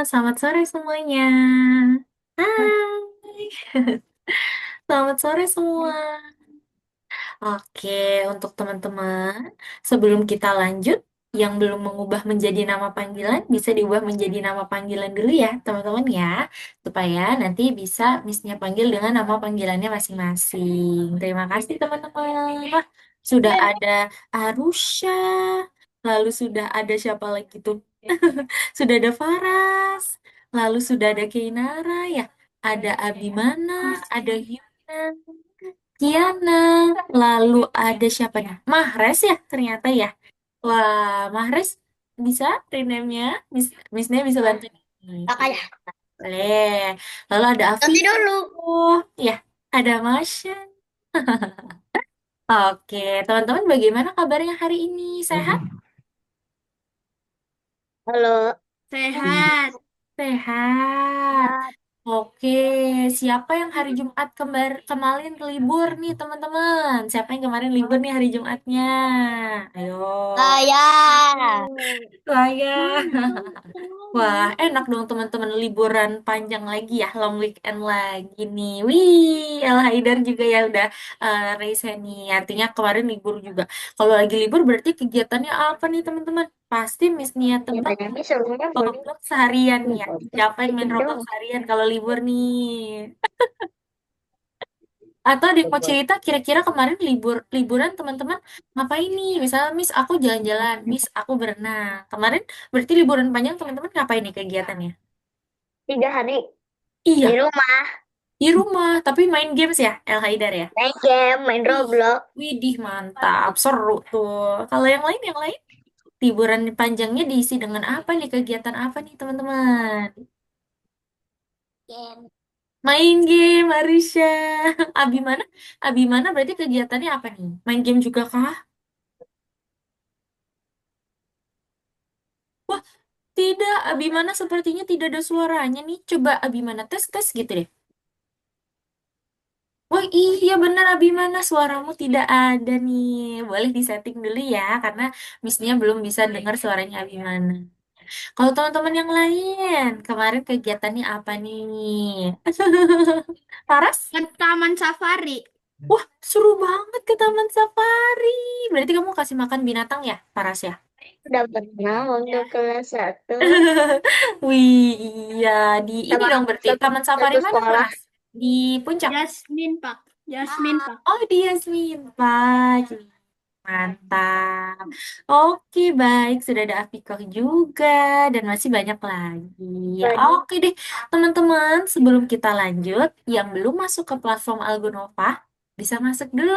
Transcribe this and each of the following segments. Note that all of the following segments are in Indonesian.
Selamat sore semuanya. Hai, selamat sore semua. Oke, untuk teman-teman, sebelum kita lanjut, yang belum mengubah menjadi nama panggilan, bisa diubah menjadi nama panggilan dulu ya, teman-teman ya, supaya nanti bisa Miss-nya panggil dengan nama panggilannya masing-masing. Terima kasih teman-teman. Wah, sudah ada Arusha, lalu sudah ada siapa lagi tuh? Sudah ada Faras, lalu sudah ada Keinara ya, ada Abimana, ada Hyuna, Kiana, lalu ada siapa nih? Mahres ya ternyata ya. Wah, Mahres bisa rename-nya? Miss-nya bisa bantu. Makanya Boleh. Lalu ada nanti Afif. dulu. Oh, ya. Ada Masya. Oke, teman-teman bagaimana kabarnya hari ini? Sehat? Halo. Sehat. Sehat. Sehat. Oke, siapa yang hari Jumat kemarin libur nih teman-teman? Siapa yang kemarin libur nih hari Jumatnya? Ayo. Saya. Saya. Wah, enak dong teman-teman liburan panjang lagi ya, long weekend lagi nih. Wih, El Haidar juga ya udah raise hand nih. Artinya kemarin libur juga. Kalau lagi libur berarti kegiatannya apa nih teman-teman? Pasti Miss Nia Ya tebak banyak sebenarnya boleh. Roblox seharian ya. Siapa yang main Sedikit Roblox dong. seharian kalau libur nih? Atau ada yang mau cerita kira-kira kemarin liburan teman-teman ngapain nih? Misalnya Miss aku jalan-jalan, Miss aku berenang. Kemarin berarti liburan panjang teman-teman ngapain nih kegiatannya? 3 hari di Iya, rumah. di rumah, tapi main games ya, El Haidar ya? Main game, main Wih, Roblox. widih mantap, seru tuh. Kalau yang lain, liburan panjangnya diisi dengan apa nih? Kegiatan apa nih teman-teman? Game. Main game, Marisha. Abi mana? Abi mana berarti kegiatannya apa nih? Main game juga kah? Wah, tidak, Abimana sepertinya tidak ada suaranya nih. Coba Abimana tes-tes gitu deh. Wah iya benar Abimana, suaramu tidak ada nih. Boleh disetting dulu ya, karena Miss-nya belum bisa dengar suaranya Abimana. Kalau teman-teman yang lain, kemarin kegiatannya apa nih? Paras? Ke Taman Safari. Wah, seru banget ke Taman Safari. Berarti kamu kasih makan binatang ya, Paras ya? Udah pernah waktu kelas 1 Wih, iya di ini sama dong berarti satu, Taman Safari satu mana sekolah. Paras? Di Puncak. Jasmine Pak. Jasmine Pak. Oh, di Yasmin Pak. Mantap. Oke, baik. Sudah ada Afikoh juga dan masih banyak lagi. Oke deh, teman-teman. Sebelum kita lanjut, yang belum masuk ke platform Algonova, bisa masuk dulu.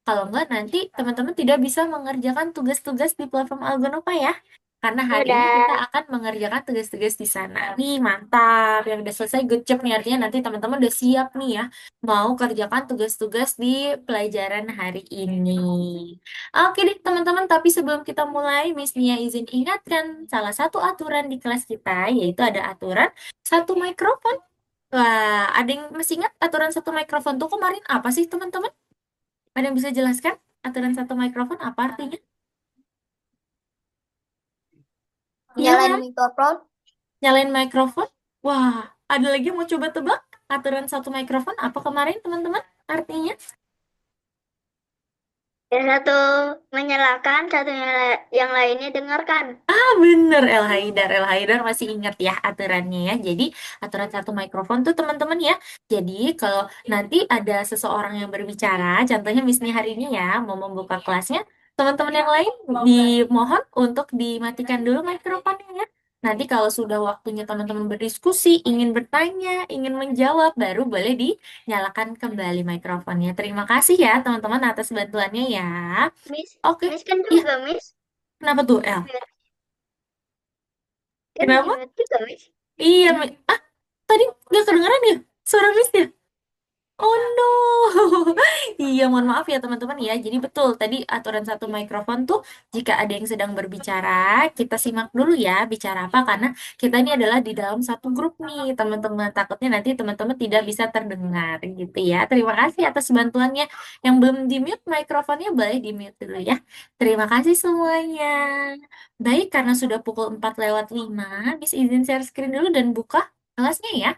Kalau enggak, nanti teman-teman tidak bisa mengerjakan tugas-tugas di platform Algonova ya. Karena hari ini kita Udah. akan mengerjakan tugas-tugas di sana. Nih, mantap. Yang udah selesai, good job nih. Artinya nanti teman-teman udah siap nih ya. Mau kerjakan tugas-tugas di pelajaran hari ini. Oke deh teman-teman, tapi sebelum kita mulai, Miss Nia izin ingatkan salah satu aturan di kelas kita, yaitu ada aturan satu mikrofon. Wah, ada yang masih ingat aturan satu mikrofon tuh kemarin apa sih teman-teman? Ada yang bisa jelaskan aturan satu mikrofon apa artinya? Iya Nyalain kan? mikrofon. Nyalain mikrofon. Wah, ada lagi yang mau coba tebak aturan satu mikrofon apa kemarin teman-teman artinya? Yang satu menyalakan, yang lainnya dengarkan. Ah, bener El Haidar masih ingat ya aturannya ya. Jadi aturan satu mikrofon tuh teman-teman ya. Jadi kalau nanti ada seseorang yang berbicara, contohnya Miss Nia hari ini ya, mau membuka kelasnya, teman-teman yang lain dimohon untuk dimatikan dulu mikrofonnya ya. Nanti kalau sudah waktunya teman-teman berdiskusi, ingin bertanya, ingin menjawab, baru boleh dinyalakan kembali mikrofonnya. Terima kasih ya teman-teman atas bantuannya ya. Miss, Oke, Miss kan iya, juga Miss. kenapa tuh El? Kan di Kenapa? mute juga Miss. Iya, ah, tadi nggak kedengeran ya suara Miss ya? Oh no. Iya, mohon maaf ya teman-teman ya. Jadi betul tadi aturan satu mikrofon tuh jika ada yang sedang berbicara, kita simak dulu ya bicara apa karena kita ini adalah di dalam satu grup nih, teman-teman. Takutnya nanti teman-teman tidak bisa terdengar gitu ya. Terima kasih atas bantuannya. Yang belum di-mute mikrofonnya boleh di-mute dulu ya. Terima kasih semuanya. Baik, karena sudah pukul 4:05, Miss izin share screen dulu dan buka kelasnya ya.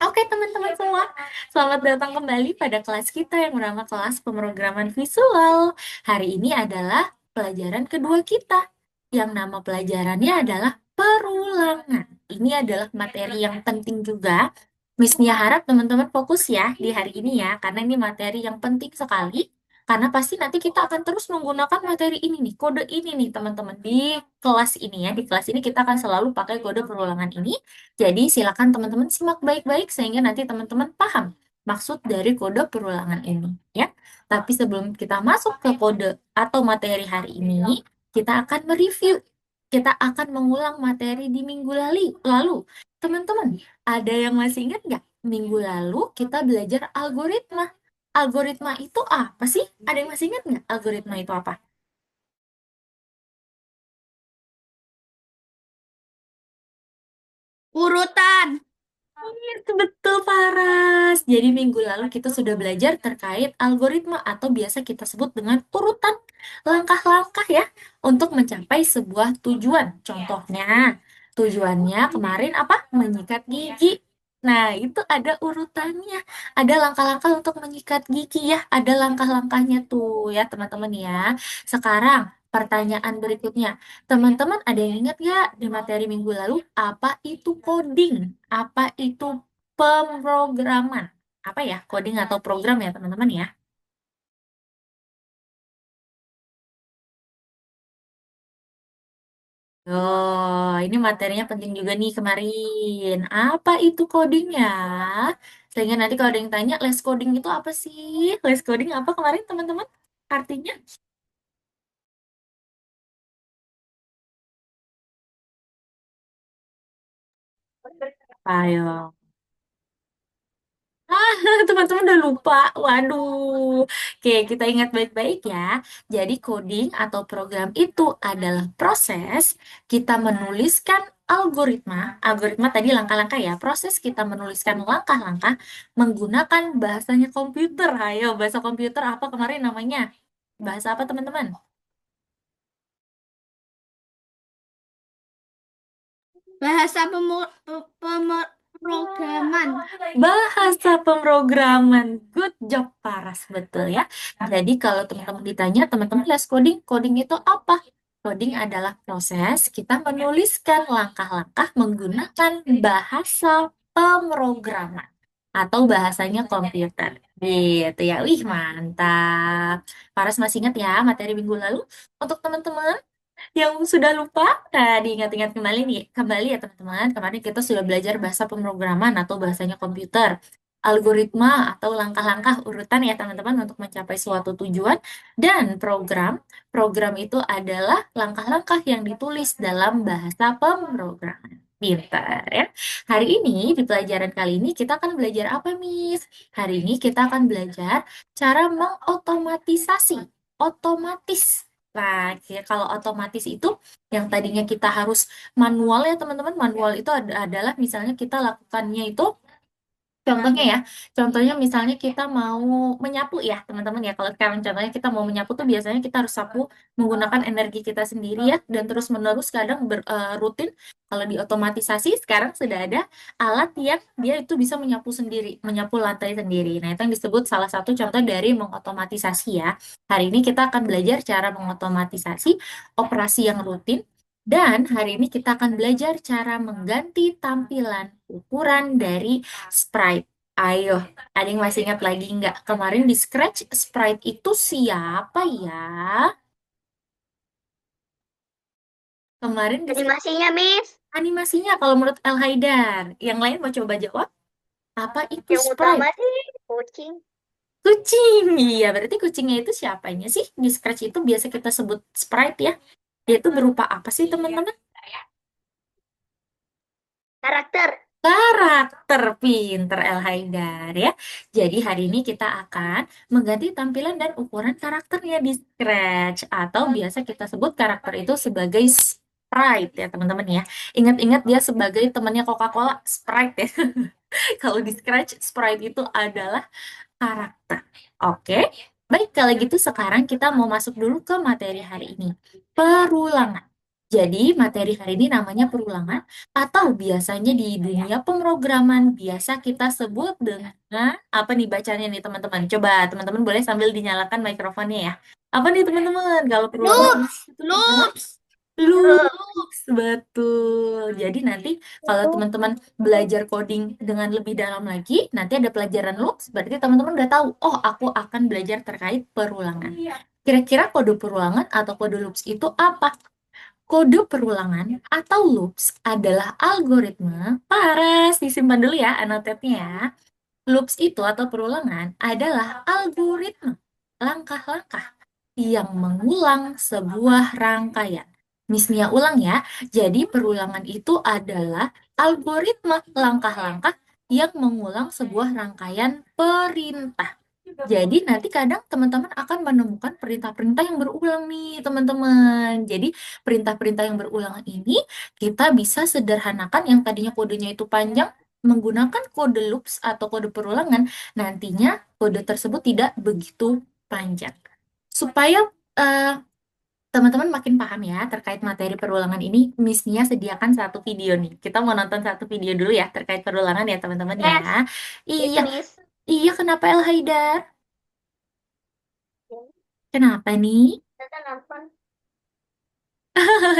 Oke, teman-teman semua, selamat datang kembali pada kelas kita yang bernama kelas pemrograman visual. Hari ini adalah pelajaran kedua kita, yang nama pelajarannya adalah perulangan. Ini adalah materi yang penting juga. Miss harap teman-teman fokus ya di hari ini ya, karena ini materi yang penting sekali. Karena pasti nanti kita akan terus menggunakan materi ini nih, kode ini nih teman-teman. Di kelas ini ya, di kelas ini kita akan selalu pakai kode perulangan ini. Jadi silakan teman-teman simak baik-baik sehingga nanti teman-teman paham maksud dari kode perulangan ini ya. Tapi sebelum kita masuk ke kode atau materi hari ini, kita akan mereview. Kita akan mengulang materi di minggu lalu. Teman-teman, ada yang masih ingat nggak? Minggu lalu kita belajar algoritma. Algoritma itu apa sih? Ada yang masih ingat nggak algoritma itu apa? Urutan. Itu betul, Paras. Jadi minggu lalu kita sudah belajar terkait algoritma atau biasa kita sebut dengan urutan langkah-langkah ya untuk mencapai sebuah tujuan. Contohnya, tujuannya kemarin apa? Menyikat gigi. Nah, itu ada urutannya. Ada langkah-langkah untuk menyikat gigi ya. Ada langkah-langkahnya tuh ya, teman-teman ya. Sekarang, pertanyaan berikutnya. Teman-teman ada yang ingat ya di materi minggu lalu apa itu coding? Apa itu pemrograman? Apa ya? Coding atau program ya teman-teman ya? Oh, ini materinya penting juga nih kemarin. Apa itu codingnya? Sehingga nanti kalau ada yang tanya, les coding itu apa sih? Les coding apa kemarin teman-teman? Artinya? Ayo. Ah, teman-teman udah lupa. Waduh. Oke, kita ingat baik-baik ya. Jadi coding atau program itu adalah proses kita menuliskan algoritma. Algoritma tadi langkah-langkah ya. Proses kita menuliskan langkah-langkah menggunakan bahasanya komputer. Ayo, bahasa komputer apa kemarin namanya? Bahasa apa teman-teman? Bahasa pemrograman. Bahasa pemrograman. Good job, Paras. Betul ya. Jadi kalau teman-teman ditanya, teman-teman les coding, coding itu apa? Coding adalah proses kita menuliskan langkah-langkah menggunakan bahasa pemrograman atau bahasanya komputer. Gitu ya. Wih, mantap. Paras masih ingat ya materi minggu lalu? Untuk teman-teman yang sudah lupa, nah diingat-ingat kembali nih, kembali ya teman-teman. Kemarin kita sudah belajar bahasa pemrograman atau bahasanya komputer, algoritma atau langkah-langkah urutan ya teman-teman untuk mencapai suatu tujuan dan program. Program itu adalah langkah-langkah yang ditulis dalam bahasa pemrograman. Pintar ya. Hari ini di pelajaran kali ini kita akan belajar apa, Miss? Hari ini kita akan belajar cara mengotomatisasi, otomatis. Nah, kalau otomatis itu yang tadinya kita harus manual ya teman-teman, manual itu adalah misalnya kita lakukannya itu contohnya ya, contohnya misalnya kita mau menyapu ya teman-teman ya. Kalau sekarang contohnya kita mau menyapu tuh biasanya kita harus sapu menggunakan energi kita sendiri ya dan terus-menerus kadang rutin. Kalau di otomatisasi sekarang sudah ada alat yang dia itu bisa menyapu sendiri, menyapu lantai sendiri. Nah, itu yang disebut salah satu contoh dari mengotomatisasi ya. Hari ini kita akan belajar cara mengotomatisasi operasi yang rutin dan hari ini kita akan belajar cara mengganti tampilan ukuran dari Sprite. Ayo, ada yang masih ingat lagi nggak? Kemarin di Scratch, Sprite itu siapa ya? Kemarin di Scratch, Animasinya, Miss. animasinya kalau menurut El Haidar. Yang lain mau coba jawab? Apa itu Yang utama Sprite? sih kucing. Kucing. Iya, berarti kucingnya itu siapanya sih? Di Scratch itu biasa kita sebut Sprite ya. Dia itu berupa apa sih, teman-teman? Karakter. Karakter. Pinter El Haidar ya. Jadi hari ini kita akan mengganti tampilan dan ukuran karakternya di Scratch. Atau biasa kita sebut karakter itu sebagai Sprite ya teman-teman ya. Ingat-ingat dia sebagai temannya Coca-Cola, Sprite ya. Kalau di Scratch, Sprite itu adalah karakter. Oke, baik kalau gitu sekarang kita mau masuk dulu ke materi hari ini. Perulangan. Jadi materi hari ini namanya perulangan atau biasanya di dunia pemrograman biasa kita sebut dengan apa nih bacanya nih teman-teman? Coba teman-teman boleh sambil dinyalakan mikrofonnya ya. Apa nih teman-teman? Kalau perulangan Loops, itu apa? loops, Loops, betul. Jadi nanti kalau teman-teman belajar coding dengan lebih dalam lagi, nanti ada pelajaran loops, berarti teman-teman udah tahu, oh aku akan belajar terkait perulangan. Kira-kira kode perulangan atau kode loops itu apa? Kode perulangan atau loops adalah algoritma, Paras, disimpan dulu ya annotate-nya ya. Loops itu atau perulangan adalah algoritma, langkah-langkah yang mengulang sebuah rangkaian. Miss Mia ulang ya, jadi perulangan itu adalah algoritma langkah-langkah yang mengulang sebuah rangkaian perintah. Jadi nanti kadang teman-teman akan menemukan perintah-perintah yang berulang nih teman-teman. Jadi perintah-perintah yang berulang ini kita bisa sederhanakan yang tadinya kodenya itu panjang menggunakan kode loops atau kode perulangan, nantinya kode tersebut tidak begitu panjang. Supaya eh, teman-teman makin paham ya terkait materi perulangan ini, Miss Nia sediakan satu video nih. Kita mau nonton satu video dulu ya terkait perulangan ya teman-teman ya. yes, Iya, yes, miss. iya kenapa El Haidar? Kenapa nih? Kita nonton.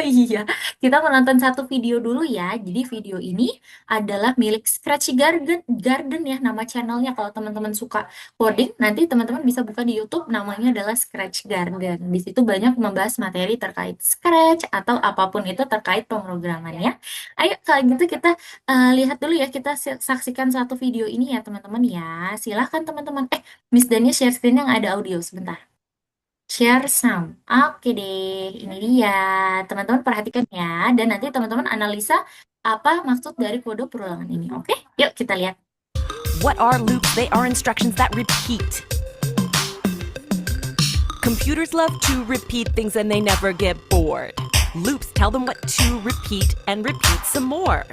Iya, kita menonton satu video dulu ya. Jadi video ini adalah milik Scratch Garden ya nama channelnya. Kalau teman-teman suka coding, nanti teman-teman bisa buka di YouTube. Namanya adalah Scratch Garden. Di situ banyak membahas materi terkait Scratch atau apapun itu terkait pemrogramannya. Ayo kalau gitu kita lihat dulu ya. Kita saksikan satu video ini ya teman-teman ya. Silahkan teman-teman. Miss Dania share screen yang ada audio sebentar. Share sound. Oke deh, ini dia. Teman-teman perhatikan ya. Dan nanti teman-teman analisa apa maksud dari kode perulangan ini. Oke, yuk kita lihat. What are loops? They are instructions that repeat. Computers love to repeat things and they never get bored. Loops tell them what to repeat and repeat some more.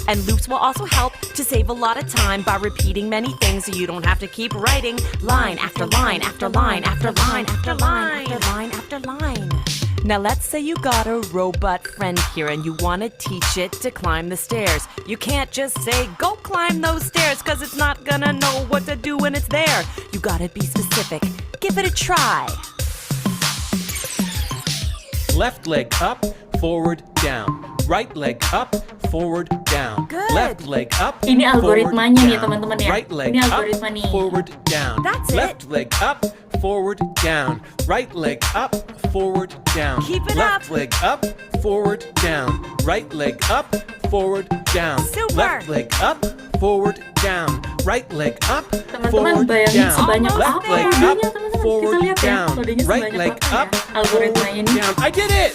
And loops will also help to save a lot of time by repeating many things so you don't have to keep writing line after line after line after line after line after line after line. Now let's say you got a robot friend here and you want to teach it to climb the stairs. You can't just say, go climb those stairs, cause it's not gonna know what to do when it's there. You gotta be specific. Give it a try. Left leg up, forward, down. Right leg up, forward, down. Good. Left leg up, Ini algoritmanya nih forward, teman-teman ya. down. Right leg Ini up, algoritma nih. forward, down. That's it. Left leg up, forward, down. Right leg up, forward, down. Keep it Left up. leg up, forward, down. Right leg up, forward, down. Super. Left leg up, forward, down. Right leg up, Teman-teman forward, bayangin down. sebanyak Left apa leg up, kodenya teman-teman. Kita forward, lihat ya. down. Kodenya Right sebanyak leg apa ya. up, Algoritmanya forward, nih. down. I did it!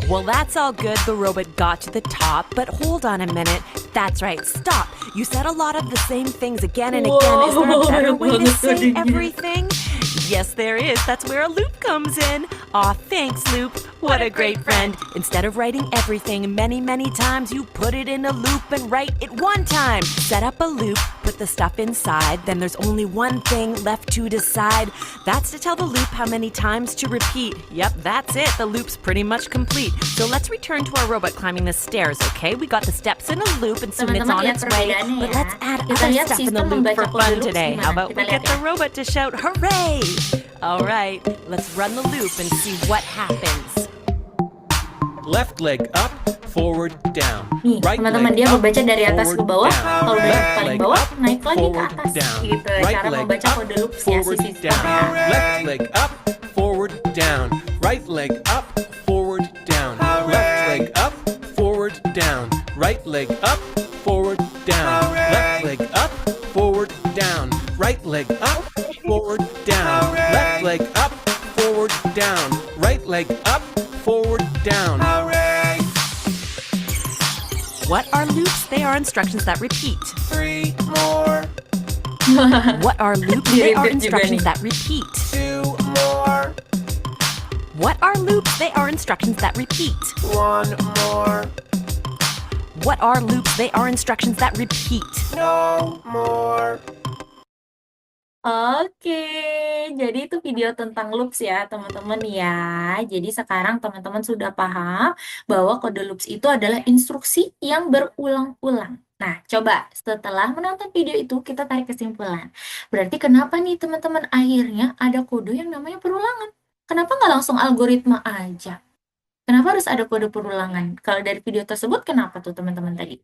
Well, that's all good. The robot got to the top, but hold on a minute. That's right. Stop. You said a lot of the same things again and again. Is there a Whoa, better way to banget say kodenya. everything? Yes, there is. That's where a loop comes in. Aw, thanks, Loop. What a great friend. Instead of writing everything many, many times, you put it in a loop and write it one time. Set up a loop, put the stuff inside, then there's only one thing left to decide. That's to tell the loop how many times to repeat. Yep, that's it. The loop's pretty much complete. So let's return to our robot climbing the stairs, okay? We got the steps in a loop and soon it's Teman-teman on lihat its way. perbedaannya But ya. let's add Kita other lihat stuff in the sistem loop for membaca kode fun loops today. gimana. How about Kita we lihat get ya. the robot to shout, hooray! All right, let's run the loop and see what happens. Left leg up, forward, down. Nih, Right teman-teman, leg dia up, membaca dari atas ke forward, bawah. down. Kalau udah Left paling leg bawah, up, naik lagi ke forward, atas. down. Gitu, Right cara leg membaca up, kode loops ya si forward, sistem down. ya. Left leg up, forward, down. Right leg up, forward, down. Left leg up, forward, down. Right leg up, forward, down. Left leg up, forward, down. Right leg up, forward, down. Left leg up, forward, down. Right leg up, forward, down. What are loops? They are instructions that repeat. 3 more, What are loops? They are Diribet juga instructions nih. that repeat. 2 more, What are loops? They are instructions that repeat. 1 more, What are loops? They are instructions that repeat. no more. Oke, jadi itu video tentang loops ya teman-teman ya. Jadi sekarang teman-teman sudah paham bahwa kode loops itu adalah instruksi yang berulang-ulang. Nah, coba setelah menonton video itu kita tarik kesimpulan. Berarti kenapa nih teman-teman akhirnya ada kode yang namanya perulangan? Kenapa nggak langsung algoritma aja? Kenapa harus ada kode perulangan? Kalau dari video tersebut kenapa tuh teman-teman tadi?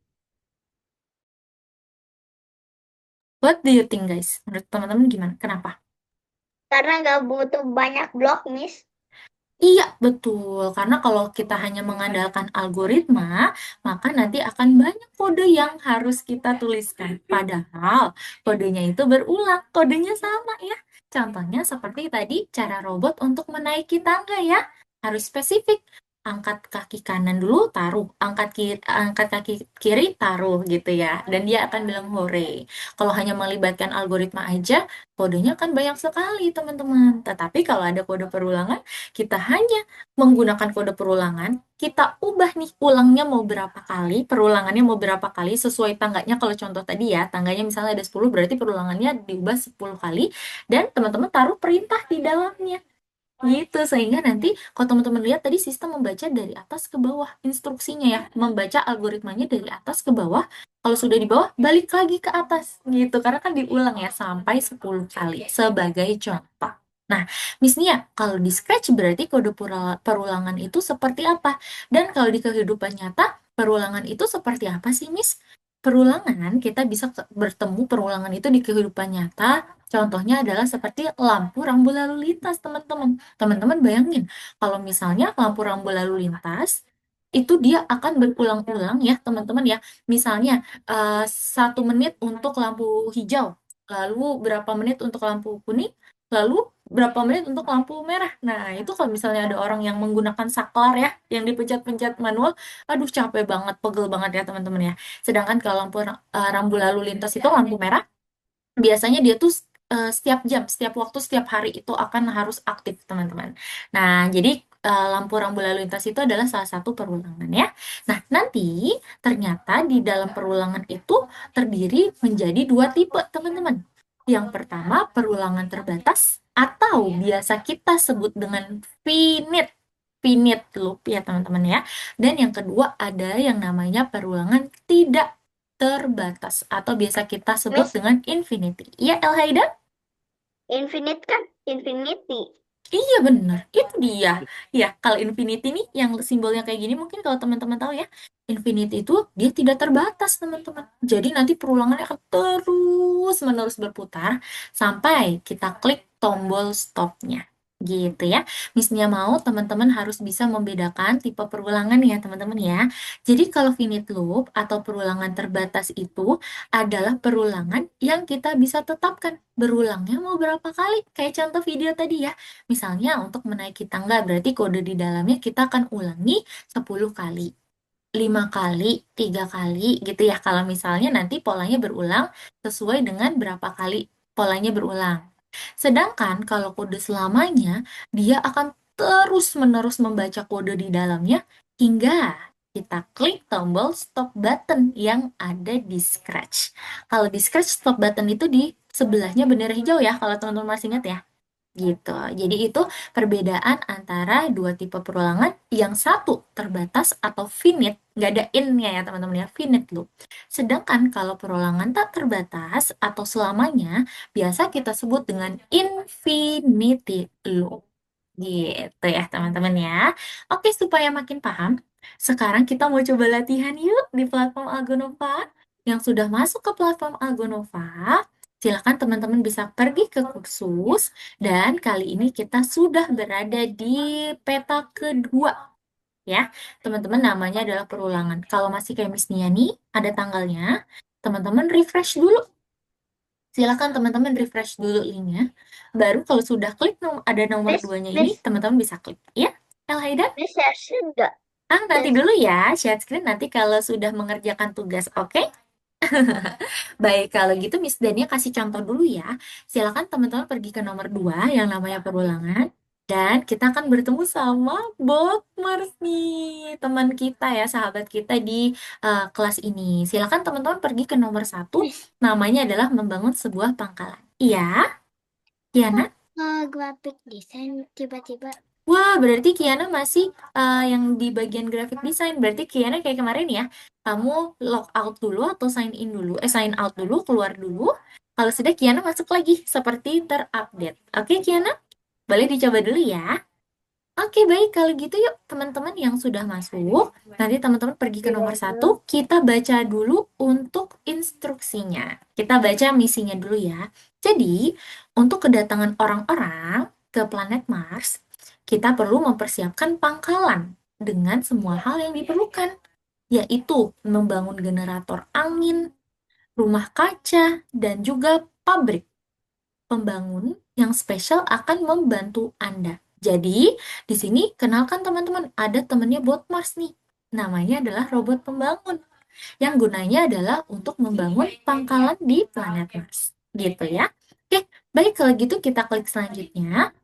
What do you think guys? Menurut teman-teman gimana? Kenapa? Karena nggak butuh banyak blok, Miss. Iya, betul. Karena kalau kita hanya mengandalkan algoritma, maka nanti akan banyak kode yang harus kita tuliskan. Padahal kodenya itu berulang, kodenya sama ya. Contohnya seperti tadi cara robot untuk menaiki tangga ya. Harus spesifik. Angkat kaki kanan dulu, taruh. Angkat kaki kiri, taruh gitu ya. Dan dia akan bilang hore. Kalau hanya melibatkan algoritma aja, kodenya kan banyak sekali teman-teman. Tetapi kalau ada kode perulangan, kita hanya menggunakan kode perulangan, kita ubah nih ulangnya mau berapa kali, perulangannya mau berapa kali, sesuai tangganya. Kalau contoh tadi ya, tangganya misalnya ada 10, berarti perulangannya diubah 10 kali, dan teman-teman taruh perintah di dalamnya. Gitu, sehingga nanti kalau teman-teman lihat tadi sistem membaca dari atas ke bawah instruksinya ya, membaca algoritmanya dari atas ke bawah, kalau sudah di bawah balik lagi ke atas gitu, karena kan diulang ya sampai 10 kali sebagai contoh. Nah, Miss Nia, kalau di Scratch berarti kode perulangan itu seperti apa? Dan kalau di kehidupan nyata, perulangan itu seperti apa sih, Miss? Perulangan, kita bisa bertemu perulangan itu di kehidupan nyata. Contohnya adalah seperti lampu rambu lalu lintas, teman-teman. Teman-teman bayangin, kalau misalnya lampu rambu lalu lintas, itu dia akan berulang-ulang ya, teman-teman ya. Misalnya, 1 menit untuk lampu hijau, lalu berapa menit untuk lampu kuning, lalu berapa menit untuk lampu merah. Nah, itu kalau misalnya ada orang yang menggunakan saklar ya, yang dipencet-pencet manual, aduh capek banget, pegel banget ya teman-teman ya. Sedangkan kalau lampu rambu lalu lintas itu lampu merah, biasanya dia tuh setiap jam, setiap waktu, setiap hari itu akan harus aktif, teman-teman. Nah, jadi lampu rambu lalu lintas itu adalah salah satu perulangan ya. Nah, nanti ternyata di dalam perulangan itu terdiri menjadi 2 tipe, teman-teman. Yang pertama, perulangan terbatas atau biasa kita sebut dengan finite loop ya, teman-teman ya. Dan yang kedua ada yang namanya perulangan tidak terbatas atau biasa kita sebut Miss, dengan infinity. Iya, El Haida? infinite kan infinity. Iya benar, itu dia. Ya, kalau infinity nih yang simbolnya kayak gini mungkin kalau teman-teman tahu ya, infinity itu dia tidak terbatas, teman-teman. Jadi nanti perulangannya akan terus-menerus berputar sampai kita klik tombol stopnya. Gitu ya. Miss Nia mau teman-teman harus bisa membedakan tipe perulangan ya, teman-teman ya. Jadi kalau finite loop atau perulangan terbatas itu adalah perulangan yang kita bisa tetapkan. Berulangnya mau berapa kali? Kayak contoh video tadi ya. Misalnya untuk menaiki tangga berarti kode di dalamnya kita akan ulangi 10 kali, 5 kali, 3 kali gitu ya. Kalau misalnya nanti polanya berulang sesuai dengan berapa kali polanya berulang. Sedangkan kalau kode selamanya, dia akan terus-menerus membaca kode di dalamnya hingga kita klik tombol stop button yang ada di Scratch. Kalau di Scratch stop button itu di sebelahnya bendera hijau ya, kalau teman-teman masih ingat ya. Gitu. Jadi itu perbedaan antara 2 tipe perulangan. Yang satu terbatas atau finite, nggak ada in-nya ya teman-teman ya, finite loop. Sedangkan kalau perulangan tak terbatas atau selamanya, biasa kita sebut dengan infinity loop. Gitu ya teman-teman ya. Oke, supaya makin paham, sekarang kita mau coba latihan yuk di platform Algonova. Yang sudah masuk ke platform Algonova, silakan teman-teman bisa pergi ke kursus, dan kali ini kita sudah berada di peta kedua. Ya, teman-teman namanya adalah perulangan. Kalau masih kayak Miss Nia nih, ada tanggalnya, teman-teman refresh dulu. Silakan teman-teman refresh dulu linknya. Baru kalau sudah klik ada nomor Miss, 2-nya ini, Miss, teman-teman bisa klik. Ya, El Haida? Miss, saya sudah. Nanti Yes. dulu ya, share screen nanti kalau sudah mengerjakan tugas, oke? Baik, kalau gitu Miss Dania kasih contoh dulu ya. Silakan teman-teman pergi ke nomor 2 yang namanya perulangan. Dan kita akan bertemu sama Botmars nih, teman kita ya, sahabat kita di kelas ini. Silakan teman-teman pergi ke nomor 1, Miss, namanya adalah membangun sebuah pangkalan. Iya, Kiana? graphic design tiba-tiba. Wah, berarti Kiana masih yang di bagian graphic design. Berarti Kiana kayak kemarin ya, kamu log out dulu atau sign in dulu, sign out dulu, keluar dulu. Kalau sudah Kiana masuk lagi seperti terupdate. Oke, Kiana? Boleh dicoba dulu ya. Oke, baik. Kalau gitu yuk, teman-teman yang sudah masuk, nanti teman-teman pergi ke nomor 1, kita baca dulu untuk instruksinya. Kita baca misinya dulu ya. Jadi, untuk kedatangan orang-orang ke planet Mars, kita perlu mempersiapkan pangkalan dengan semua hal yang diperlukan, yaitu membangun generator angin, rumah kaca, dan juga pabrik. Pembangun yang spesial akan membantu Anda. Jadi, di sini kenalkan teman-teman, ada temannya Botmars nih. Namanya adalah robot pembangun. Yang gunanya adalah untuk membangun pangkalan di planet Mars. Gitu ya. Oke, baik kalau gitu kita klik selanjutnya.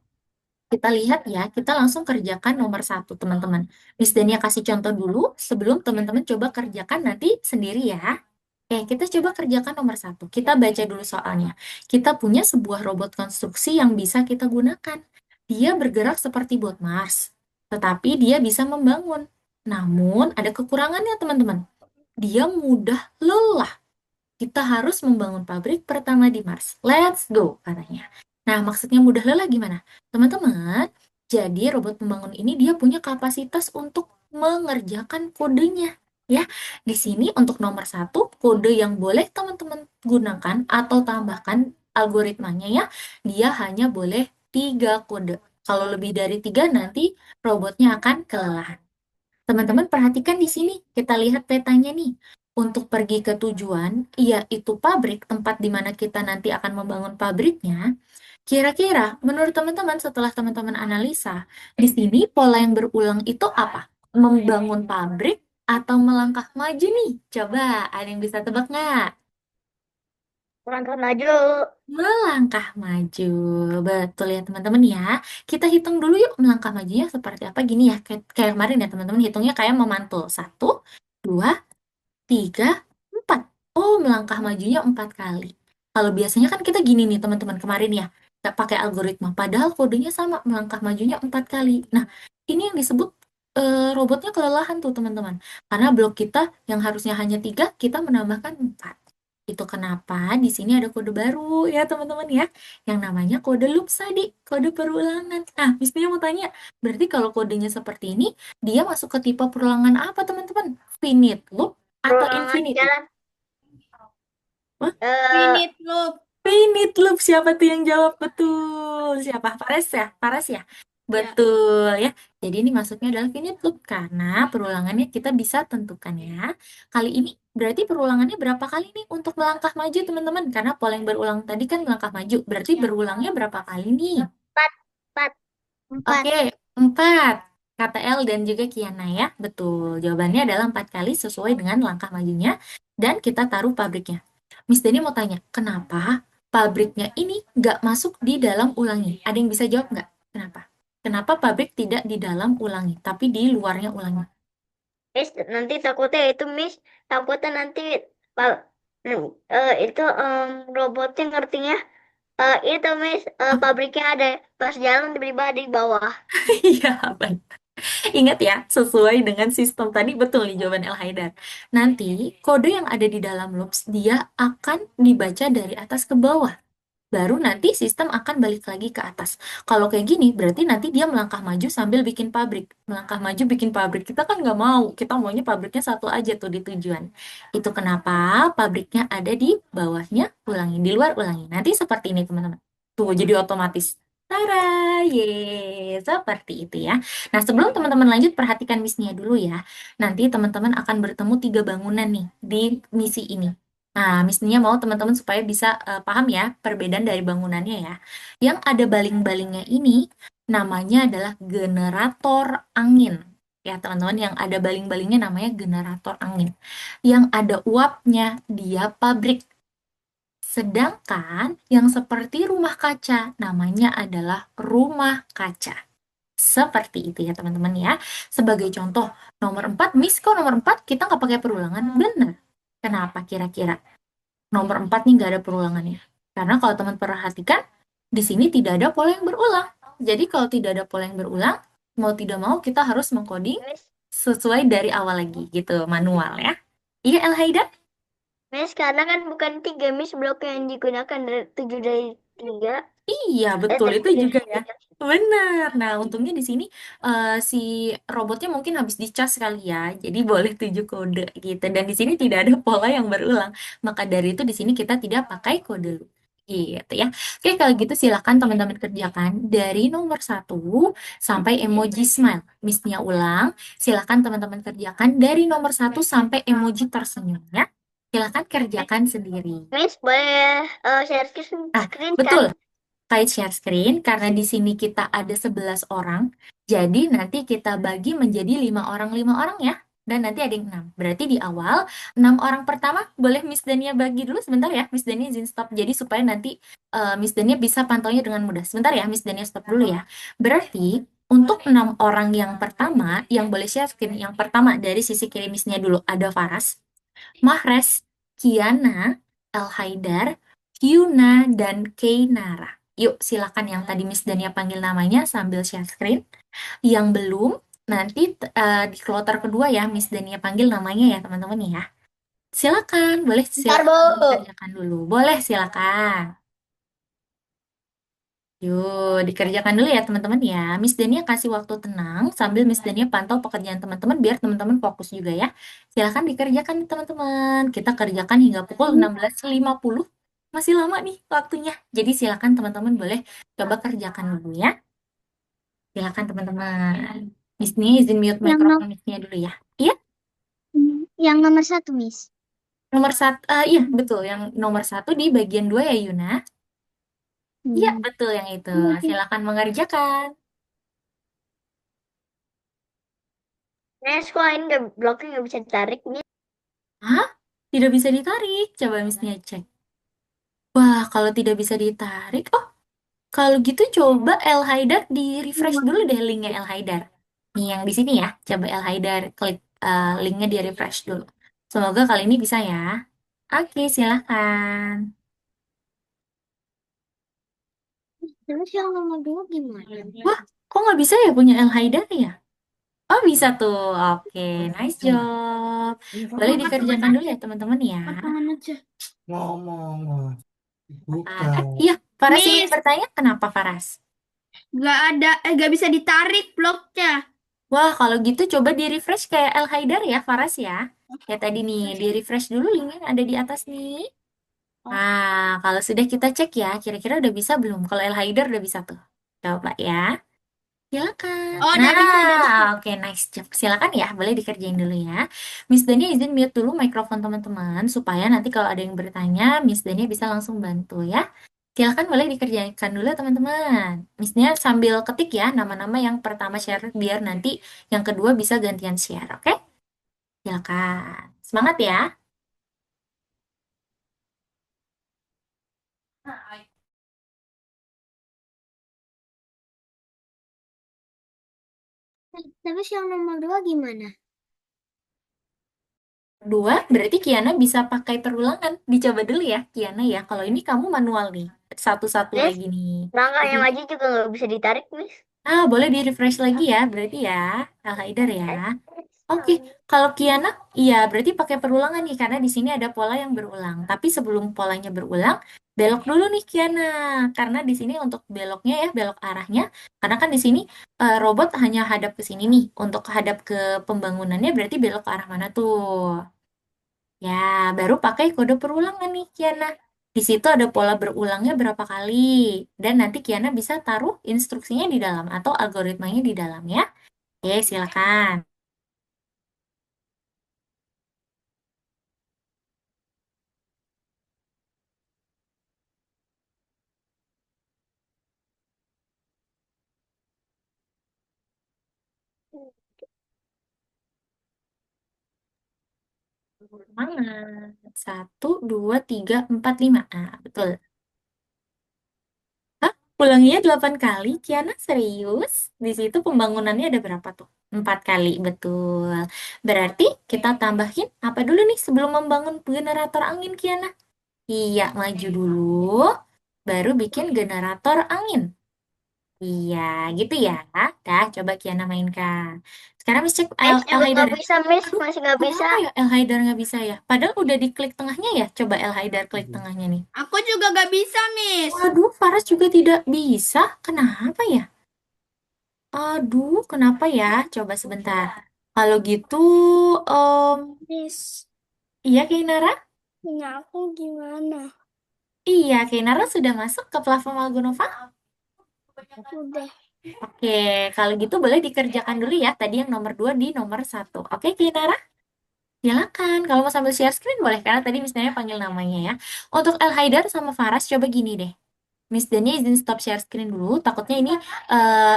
Kita lihat ya, kita langsung kerjakan nomor 1, teman-teman. Miss Dania kasih contoh dulu sebelum teman-teman coba kerjakan nanti sendiri ya. Oke, kita coba kerjakan nomor 1. Kita baca dulu soalnya. Kita punya sebuah robot konstruksi yang bisa kita gunakan. Dia bergerak seperti bot Mars, tetapi dia bisa membangun. Namun, ada kekurangannya, teman-teman. Dia mudah lelah. Kita harus membangun pabrik pertama di Mars. Let's go, katanya. Nah, maksudnya mudah lelah gimana? Teman-teman, jadi robot pembangun ini dia punya kapasitas untuk mengerjakan kodenya. Ya, di sini untuk nomor 1, kode yang boleh teman-teman gunakan atau tambahkan algoritmanya ya, dia hanya boleh 3 kode. Kalau lebih dari 3 nanti robotnya akan kelelahan. Teman-teman perhatikan di sini, kita lihat petanya nih. Untuk pergi ke tujuan, yaitu pabrik, tempat di mana kita nanti akan membangun pabriknya, kira-kira menurut teman-teman setelah teman-teman analisa, di sini pola yang berulang itu apa? Membangun pabrik atau melangkah maju nih? Coba, ada yang bisa tebak nggak? Langkah maju. Melangkah maju. Betul ya teman-teman ya. Kita hitung dulu yuk melangkah majunya seperti apa gini ya. Kayak kemarin ya teman-teman hitungnya kayak memantul. 1, 2, 3, 4. Oh, melangkah majunya 4 kali. Kalau biasanya kan kita gini nih teman-teman kemarin ya. Nggak pakai algoritma. Padahal kodenya sama. Melangkah majunya 4 kali. Nah, ini yang disebut robotnya kelelahan tuh teman-teman. Karena blok kita yang harusnya hanya 3, kita menambahkan 4. Itu kenapa di sini ada kode baru ya teman-teman ya. Yang namanya kode loop tadi, kode perulangan. Nah, misalnya mau tanya, berarti kalau kodenya seperti ini, dia masuk ke tipe perulangan apa teman-teman? Finite loop atau Ruangan infinity? jalan. Wah, Minute loop. finite loop, siapa tuh yang jawab betul? Siapa? Paras ya? Paras ya? Betul ya. Jadi ini masuknya adalah finite loop karena perulangannya kita bisa tentukan ya. Kali ini berarti perulangannya berapa kali nih untuk melangkah maju teman-teman? Karena pola yang berulang tadi kan melangkah maju. Berarti berulangnya berapa kali nih? Empat, empat, empat. Oke, 4. Kata L dan juga Kiana ya. Betul. Jawabannya adalah 4 kali sesuai dengan langkah majunya. Dan kita taruh pabriknya. Miss Denny mau tanya, kenapa pabriknya ini nggak masuk di dalam ulangi? Ada yang bisa jawab nggak? Kenapa? Kenapa pabrik tidak di dalam ulangi, tapi di luarnya ulangi? Miss, nanti takutnya itu, Miss. Takutnya nanti pa- itu robotnya ngertinya itu, Miss, pabriknya ada. Pas jalan tiba-tiba ada di bawah. Iya, baik. Ingat ya, sesuai dengan sistem tadi betul nih jawaban El Haidar. Nanti kode yang ada di dalam loops dia akan dibaca dari atas ke bawah. Baru nanti sistem akan balik lagi ke atas. Kalau kayak gini, berarti nanti dia melangkah maju sambil bikin pabrik. Melangkah maju bikin pabrik. Kita kan nggak mau. Kita maunya pabriknya satu aja tuh di tujuan. Itu kenapa pabriknya ada di bawahnya, ulangi. Di luar, ulangi. Nanti seperti ini, teman-teman. Tuh, jadi otomatis. Tara, ye, seperti itu ya. Nah, sebelum teman-teman lanjut, perhatikan misinya dulu ya. Nanti teman-teman akan bertemu 3 bangunan nih di misi ini. Nah, misinya mau teman-teman supaya bisa paham ya perbedaan dari bangunannya ya. Yang ada baling-balingnya ini namanya adalah generator angin. ya teman-teman, yang ada baling-balingnya namanya generator angin. Yang ada uapnya dia pabrik. Sedangkan yang seperti rumah kaca namanya adalah rumah kaca. Seperti itu ya teman-teman ya. Sebagai contoh, nomor 4, Miss, kok nomor 4 kita nggak pakai perulangan? Benar. Kenapa kira-kira? Nomor 4 nih nggak ada perulangannya. Karena kalau teman perhatikan, di sini tidak ada pola yang berulang. Jadi kalau tidak ada pola yang berulang, mau tidak mau kita harus mengcoding Miss, sesuai dari awal lagi gitu, manual ya. Iya, El Haida? Miss, karena kan bukan 3 Miss blok yang digunakan dari 7 dari 3. Iya, betul itu 7 dari juga ya. 3. Benar. Nah, untungnya di sini si robotnya mungkin habis dicas kali ya. Jadi boleh 7 kode gitu. Dan di sini tidak ada pola yang berulang. Maka dari itu di sini kita tidak pakai kode loop. Gitu ya. Oke, kalau gitu silakan teman-teman kerjakan dari nomor 1 sampai emoji smile. Miss-nya ulang. Silakan teman-teman kerjakan dari nomor 1 sampai emoji tersenyum ya. Silakan kerjakan sendiri. Miss, boleh share Ah, screen kan? betul. Kait share screen karena di sini kita ada 11 orang. Jadi nanti kita bagi menjadi 5 orang ya. Dan nanti ada yang 6. Berarti di awal 6 orang pertama boleh Miss Dania bagi dulu sebentar ya. Miss Dania izin stop. Jadi supaya nanti Miss Dania bisa pantaunya dengan mudah. Sebentar ya Miss Dania stop dulu ya. Berarti untuk 6 orang yang pertama yang boleh share screen yang pertama dari sisi kiri Missnya dulu ada Faras, Mahres, Kiana, El Haidar, Hyuna, dan Keinara. Yuk, silakan yang tadi Miss Dania panggil namanya sambil share screen. Yang belum, nanti di kloter kedua ya Miss Dania panggil namanya ya teman-teman ya. Silakan, boleh Ntar, Bu. silakan dikerjakan dulu. Boleh, silakan. Yuk, dikerjakan dulu ya teman-teman ya. Miss Dania kasih waktu tenang sambil Miss Dania pantau pekerjaan teman-teman biar teman-teman fokus juga ya. Silakan dikerjakan nih, teman-teman. Kita kerjakan hingga pukul 16.50. Masih lama nih waktunya. Jadi silakan teman-teman boleh coba kerjakan dulu ya. Silakan teman-teman. Miss Nia izin mute Yang mikrofon Miss-nya dulu ya. Iya, yang nomor 1, Miss. nomor satu. Iya, betul. Yang nomor 1 di bagian 2 ya Yuna. Iya, betul yang itu. Silakan mengerjakan. Miss, kok ini bloknya nggak bisa ditarik, Miss? Hah? Tidak bisa ditarik. Coba Miss-nya cek. Wah, kalau tidak bisa ditarik, oh, kalau gitu coba El Haidar di refresh dulu deh linknya El Haidar. Nih yang di sini ya, coba El Haidar klik linknya di refresh dulu. Semoga kali ini bisa ya. Oke, silakan. Terus yang nomor 2 gimana? Wah, kok nggak bisa ya punya El Haidar ya? Oh, bisa tuh. Oke, nice job. Boleh dikerjakan dulu ya teman-teman ya. Tangan aja. Ngomong, Iya, Faras ingin Miss, bertanya kenapa Faras? nggak bisa ditarik bloknya. Wah, kalau gitu coba di-refresh kayak El Haidar ya, Faras ya. Ya tadi nih, di-refresh dulu linknya yang ada di atas nih. Nah, kalau sudah kita cek ya, kira-kira udah bisa belum? Kalau El Haidar udah bisa tuh. Coba ya. Silakan. Oh, Nah, udah bisa, udah bisa. oke, nice job. Silakan ya, boleh dikerjain dulu ya. Miss Dania izin mute dulu mikrofon teman-teman, supaya nanti kalau ada yang bertanya, Miss Dania bisa langsung bantu ya. Silakan boleh dikerjakan dulu teman-teman. Missnya sambil ketik ya nama-nama yang pertama share biar nanti yang kedua bisa gantian share, oke? Silakan. Semangat ya. Terus yang nomor 2 gimana? Dua, berarti Kiana bisa pakai perulangan. Dicoba dulu ya, Kiana ya. Kalau ini kamu manual nih. Satu-satu Miss, lagi nih. rangka Jadi, yang maju juga nggak bisa ditarik, Miss. boleh di-refresh lagi ya, berarti ya. Al-Haidar ya. Eh, Oke, kalau Kiana, iya berarti pakai perulangan nih karena di sini ada pola yang berulang. Tapi sebelum polanya berulang, belok dulu nih Kiana. Karena di sini untuk beloknya ya, belok arahnya. Karena kan di sini robot hanya hadap ke sini nih. Untuk hadap ke pembangunannya berarti belok ke arah mana tuh? Ya, baru pakai kode perulangan nih Kiana. Di situ ada pola berulangnya berapa kali. Dan nanti Kiana bisa taruh instruksinya di dalam atau algoritmanya di dalam ya. Oke, silakan. Semangat. Satu, dua, tiga, empat, lima. Ah, betul. Hah? Ulanginya 8 kali? Kiana serius? Di situ pembangunannya ada berapa tuh? 4 kali, betul. Berarti kita tambahin apa dulu nih sebelum membangun generator angin, Kiana? Iya, maju dulu, baru bikin generator angin. Iya, gitu ya. Dah, coba Kiana mainkan. Sekarang Miss cek Miss El juga Haidar nggak ya. bisa, Miss. Aduh, Masih nggak bisa. kenapa ya El Haidar nggak bisa ya? Padahal udah diklik tengahnya ya. Coba El Haidar klik tengahnya nih. Aku juga gak bisa, Miss. Waduh, Faras juga tidak bisa. Kenapa ya? Aduh, kenapa ya? Coba sebentar. Kalau gitu, om, Miss, iya Kainara? punya aku gimana? Iya, Kainara sudah masuk ke platform Algonova. Udah. Oke, kalau gitu boleh dikerjakan dulu ya. Tadi yang nomor 2 di nomor satu. Oke, Kainara? Silakan. Kalau mau sambil share screen boleh, karena tadi misalnya panggil namanya ya. Untuk El Haidar sama Faras, coba gini deh. Miss Dani izin stop share screen dulu. Takutnya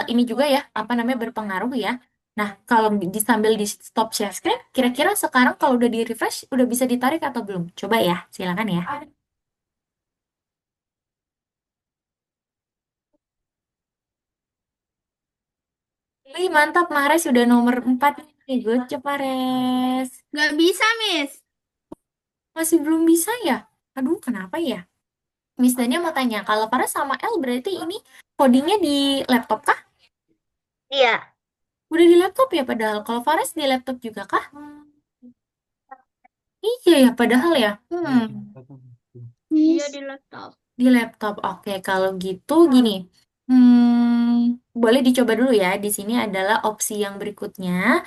ini juga ya, apa namanya berpengaruh ya. Nah, kalau sambil di stop share screen, kira-kira sekarang kalau udah di refresh, udah bisa ditarik atau belum? Coba ya, silakan ya. Wih, mantap. Mares sudah nomor 4 nih. Good job, Mares. Gak bisa, Miss. Masih belum bisa ya? Aduh, kenapa ya? Miss Dania mau tanya, kalau Paras sama L berarti ini codingnya di laptop kah? Iya, Udah di laptop ya padahal. Kalau Faras di laptop juga kah? Iya ya, padahal ya. Iya Miss. di laptop. Di laptop. Oke, kalau gitu gini. Boleh dicoba dulu ya. Di sini adalah opsi yang berikutnya.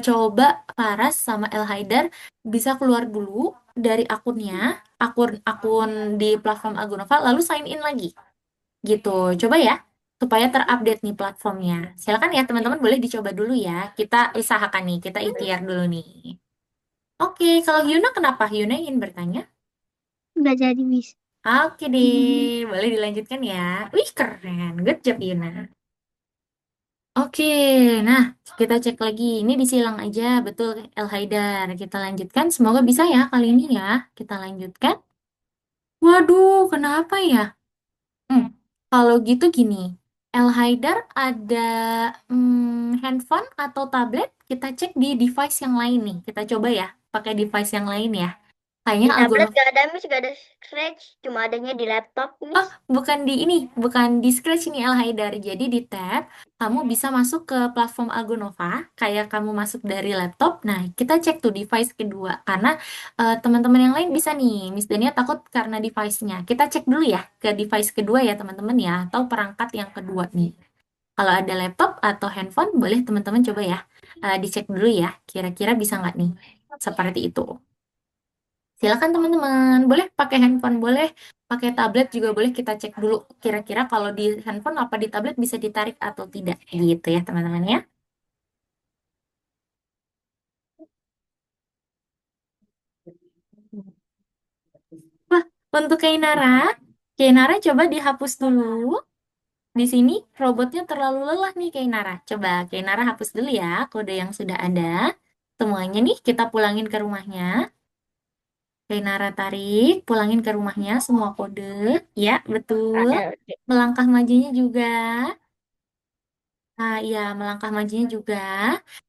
Coba Faras sama El Haidar bisa keluar dulu dari akunnya, akun di platform Agunova, lalu sign in lagi. Gitu. Coba ya, supaya terupdate nih platformnya. Silakan ya teman-teman, boleh dicoba dulu ya. Kita usahakan nih, kita ikhtiar dulu nih. Oke, kalau Hyuna kenapa? Hyuna ingin bertanya? Nggak jadi, Miss. Oke deh, boleh dilanjutkan ya. Wih, keren. Good job, Hyuna. Oke, nah kita cek lagi. Ini disilang aja, betul El Haidar. Kita lanjutkan. Semoga bisa ya kali ini ya. Kita lanjutkan. Waduh, kenapa ya? Hmm, Kalau gitu gini. El Haidar ada handphone atau tablet? Kita cek di device yang lain nih. Kita coba ya, pakai device yang lain ya. Kayaknya Di tablet Algonovo. gak ada, Miss. Gak ada scratch. Cuma adanya di laptop, Oh, Miss. bukan di ini, bukan di Scratch ini Al Haidar. Jadi di tab, kamu bisa masuk ke platform Algonova, kayak kamu masuk dari laptop. Nah, kita cek tuh device kedua, karena teman-teman yang lain bisa nih. Miss Dania takut karena device-nya. Kita cek dulu ya ke device kedua ya teman-teman ya, atau perangkat yang kedua nih. Kalau ada laptop atau handphone, boleh teman-teman coba ya, dicek dulu ya, kira-kira bisa nggak nih? Seperti itu. Silakan teman-teman, boleh pakai handphone, boleh pakai tablet juga boleh kita cek dulu kira-kira kalau di handphone apa di tablet bisa ditarik atau tidak gitu ya teman-teman ya. Wah, untuk Kainara coba dihapus dulu. Di sini robotnya terlalu lelah nih Kainara. Coba Kainara hapus dulu ya kode yang sudah ada. Semuanya nih kita pulangin ke rumahnya. Kainara tarik, pulangin ke rumahnya semua kode. Ya, betul. Melangkah majunya juga. Nah, iya, melangkah majunya juga.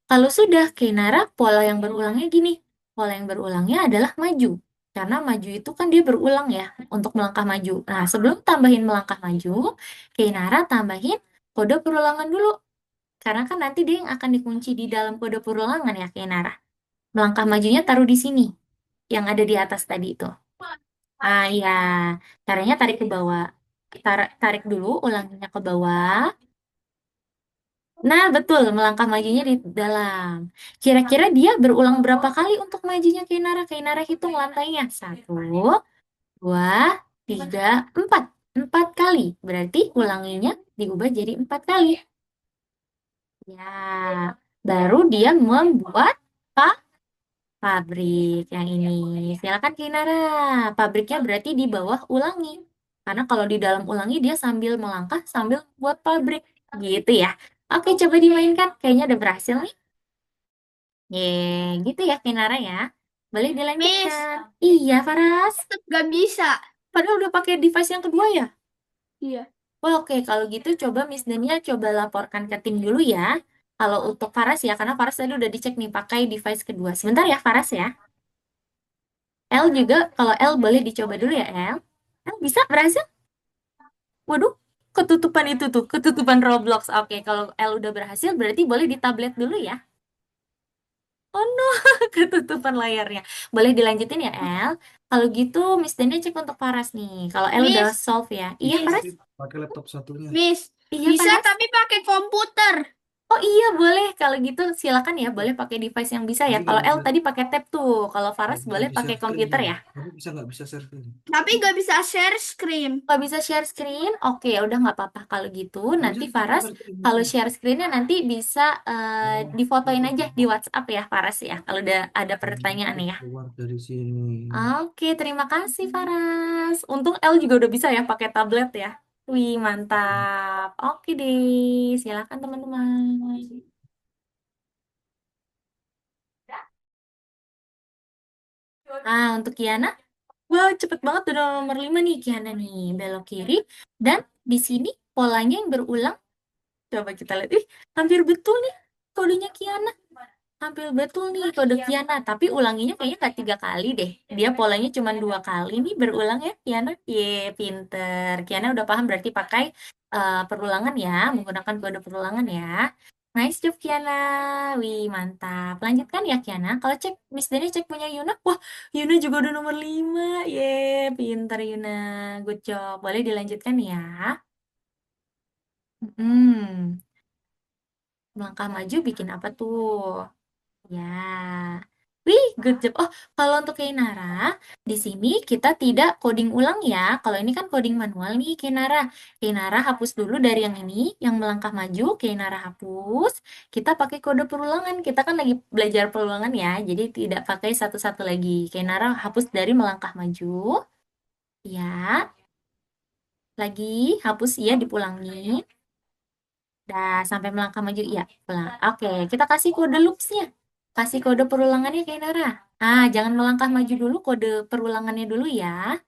Kalau sudah, Kainara, pola yang berulangnya gini. Pola yang berulangnya adalah maju. Karena maju itu kan dia berulang ya, untuk melangkah maju. Nah, sebelum tambahin melangkah maju, Kainara tambahin kode perulangan dulu. Karena kan nanti dia yang akan dikunci di dalam kode perulangan ya, Kainara. Melangkah majunya taruh di sini, yang ada di atas tadi itu. Ah, iya. Caranya tarik ke bawah. Tarik dulu, ulanginya ke bawah. Nah, betul, melangkah majunya di dalam. Kira-kira dia berulang berapa kali untuk majunya Kainara? Kainara hitung lantainya. Satu, dua, tiga, empat. 4 kali. Berarti ulanginya diubah jadi 4 kali. Ya, baru dia membuat pabrik yang ini. Silakan Kainara. Pabriknya berarti di bawah ulangi. Karena kalau di dalam ulangi dia sambil melangkah sambil buat pabrik. Gitu ya. Oke, coba dimainkan. Kayaknya udah berhasil nih. Gitu ya Kinara ya. Boleh Miss, dilanjutkan. Iya, Faras. tetap gak bisa. Padahal udah pakai device yang kedua ya? Iya. Wah, oke. Kalau gitu coba Miss Dania coba laporkan ke tim dulu ya. Kalau untuk Faras ya, karena Faras tadi udah dicek nih pakai device kedua. Sebentar ya, Faras ya. L juga, kalau L boleh dicoba dulu ya, L. L bisa berhasil? Waduh, ketutupan itu tuh, ketutupan Roblox. Oke, kalau L udah berhasil, berarti boleh di tablet dulu ya. Oh no, ketutupan layarnya. Boleh dilanjutin ya, El? Kalau gitu, Miss Dania cek untuk Faras nih. Kalau El udah Miss, solve ya. Iya, Bisa Faras? tapi pakai laptop satunya. Miss, Iya, bisa Faras. tapi pakai komputer. Oh iya, boleh. Kalau gitu, silakan ya. Boleh pakai device yang bisa ya. Tapi Kalau nggak El bisa, tadi pakai tab tuh. Kalau Faras boleh nggak bisa pakai screen komputer saya. ya. Tapi bisa nggak bisa share screen. Tapi gak bisa share screen. Kalau bisa share screen, oke, ya udah nggak apa-apa. Kalau gitu, Bisa nanti bisa Faras, share screen kalau bisa. share screennya nanti bisa Oh, difotoin itu aja di WhatsApp ya, Faras ya. Kalau udah ada pertanyaan harus ya. keluar dari sini. Oke, terima kasih Faras. Untung El juga udah bisa ya pakai tablet ya. Wih, mantap. Oke deh, silakan teman-teman. Ah, untuk Kiana, wah cepet banget udah nomor 5 nih Kiana nih. Belok kiri dan di sini polanya yang berulang. Coba kita lihat. Ih, hampir betul nih kodenya Kiana. Hampir betul nih kode Kiana, tapi ulanginya kayaknya nggak 3 kali deh. Dia polanya cuma 2 kali nih berulang ya, Kiana. Ye, pinter. Kiana udah paham berarti pakai perulangan ya, menggunakan kode perulangan ya. Nice job Kiana. Wih, mantap. Lanjutkan ya Kiana. Kalau cek, Miss Deni cek punya Yuna. Wah, Yuna juga udah nomor 5. Ye, pinter Yuna. Good job. Boleh dilanjutkan ya. Hmm, Melangkah maju bikin apa tuh? Ya. Wih, good job. Oh, kalau untuk Keinara, di sini kita tidak coding ulang ya. Kalau ini kan coding manual nih, Keinara. Keinara hapus dulu dari yang ini, yang melangkah maju. Keinara hapus. Kita pakai kode perulangan. Kita kan lagi belajar perulangan ya, jadi tidak pakai satu-satu lagi. Keinara hapus dari melangkah maju. Ya, lagi hapus ya, dipulangi. Dah, sampai melangkah maju. Iya, pulang. Oke, kita kasih kode loops-nya. Kasih kode perulangannya kayak Nara. Ah, jangan melangkah maju dulu, kode perulangannya dulu ya.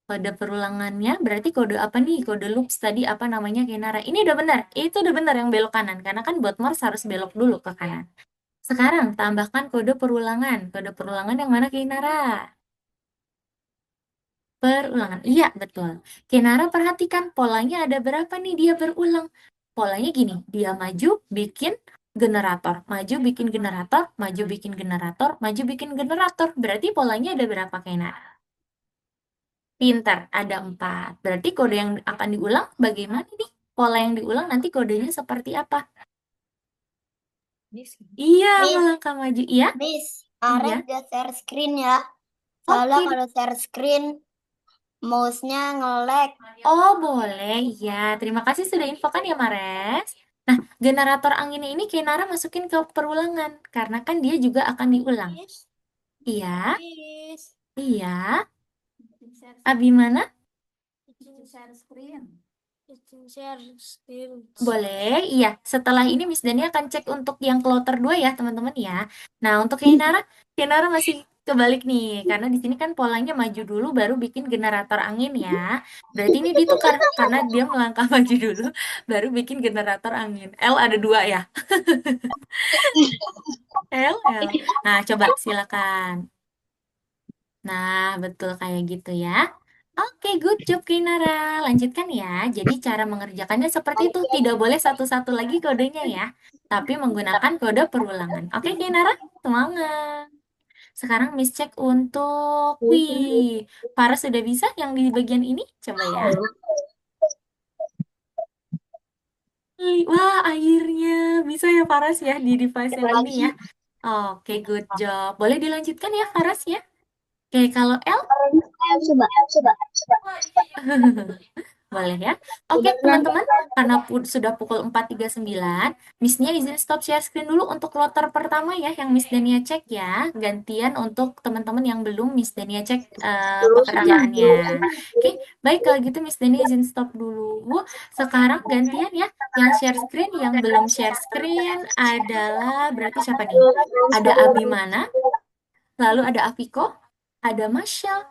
Kode perulangannya berarti kode apa nih? Kode loops tadi apa namanya kayak Nara. Ini udah benar. Itu udah benar yang belok kanan. Karena kan buat Morse harus belok dulu ke kanan. Sekarang tambahkan kode perulangan. Kode perulangan yang mana kayak Nara? Perulangan. Iya, betul. Kenara perhatikan polanya ada berapa nih dia berulang. Polanya gini, dia maju bikin generator, maju bikin generator, maju bikin generator, maju bikin generator. Berarti polanya ada berapa Kenara? Pintar, ada 4. Berarti kode yang akan diulang bagaimana nih? Pola yang diulang nanti kodenya seperti apa? Iya, Miss, melangkah maju. Iya, Miss, iya. Arek gak share screen ya. Soalnya Oke. kalau share screen, mouse-nya nge-lag. Oh, boleh. Iya, terima kasih sudah infokan ya, Mares. Nah, generator anginnya ini Kenara masukin ke perulangan, karena kan dia juga akan diulang. Miss, Iya, Miss. iya. Abi mana? Share screen. Share screen. Boleh, iya. Setelah ini Miss Dani akan cek untuk yang kloter 2 ya, teman-teman ya. Nah, untuk Kenara masih kebalik nih, karena di sini kan polanya maju dulu baru bikin generator angin ya. Berarti ini ditukar, karena dia melangkah maju dulu baru bikin generator angin. L ada 2 ya. L. Nah, coba silakan. Nah, betul kayak gitu ya. Oke, good job, Kinara. Lanjutkan ya. Jadi cara mengerjakannya seperti itu. Tidak boleh satu-satu lagi kodenya ya. Tapi menggunakan kode perulangan. Oke, Kinara? Semangat. Sekarang Miss cek untuk... Wih, Farah sudah bisa yang di bagian ini? Coba ya. Wah, akhirnya bisa ya Faras ya di device yang ini ya. Oke, good job. Boleh dilanjutkan ya Faras ya. Oke, kalau L Coba, coba. boleh ya. Oke, teman-teman, karena sudah pukul 4.39, Miss-nya izin stop share screen dulu untuk kloter pertama ya, yang Miss Dania cek ya. Gantian untuk teman-teman yang belum Miss Dania cek pekerjaannya. Oke, baik kalau gitu Miss Dania izin stop dulu. Sekarang gantian ya, yang share screen, yang belum share screen adalah berarti siapa nih? Ada Abimana, lalu ada Afiko, ada Masya,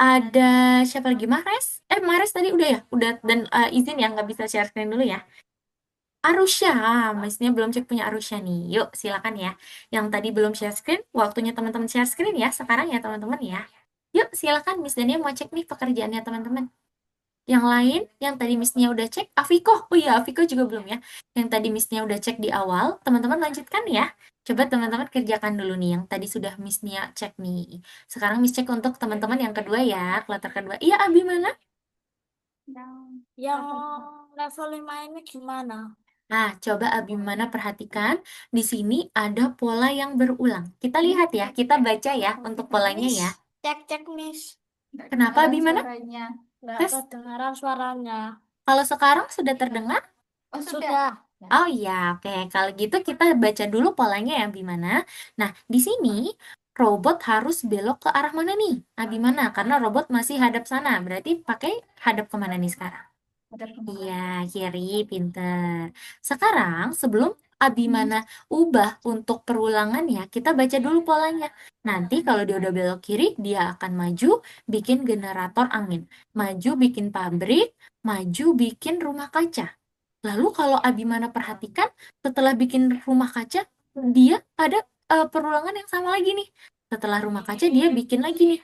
ada siapa lagi? Mares. Mares tadi udah ya? Udah, dan izin ya, nggak bisa share screen dulu ya. Arusha, Miss-nya belum cek punya Arusha nih. Yuk, silakan ya. Yang tadi belum share screen, waktunya teman-teman share screen ya. Sekarang ya teman-teman ya. Yuk, silakan Miss Dania mau cek nih pekerjaannya teman-teman. Yang lain, yang tadi Miss-nya udah cek, Afiko. Oh iya, Afiko juga belum ya. Yang tadi Miss-nya udah cek di awal, teman-teman lanjutkan ya. Coba teman-teman kerjakan dulu nih yang tadi sudah Miss-nya cek nih. Sekarang Miss cek untuk teman-teman yang kedua ya, kloter kedua. Iya, Abi mana? Yang level 5 ini gimana? Nah, coba Abimana perhatikan, di sini ada pola yang berulang. Kita lihat ya, kita baca ya untuk polanya ya. Cek Miss. Kenapa Abimana? Suaranya. Nggak Tes. kedengaran suaranya. Kalau sekarang sudah terdengar? Sudah. Oh iya, oke. Kalau gitu kita baca dulu polanya ya, Abimana. Nah, di sini robot harus belok ke arah mana nih? Abimana, karena robot masih hadap sana. Berarti pakai hadap kemana nih sekarang? Iya, kiri, pinter. Sekarang, sebelum Abimana ubah untuk perulangannya, kita baca dulu polanya. Nanti kalau dia udah belok kiri, dia akan maju bikin generator angin. Maju bikin pabrik, maju bikin rumah kaca. Lalu kalau Abimana perhatikan, setelah bikin rumah kaca, dia ada perulangan yang sama lagi nih. Setelah rumah kaca, dia bikin lagi nih,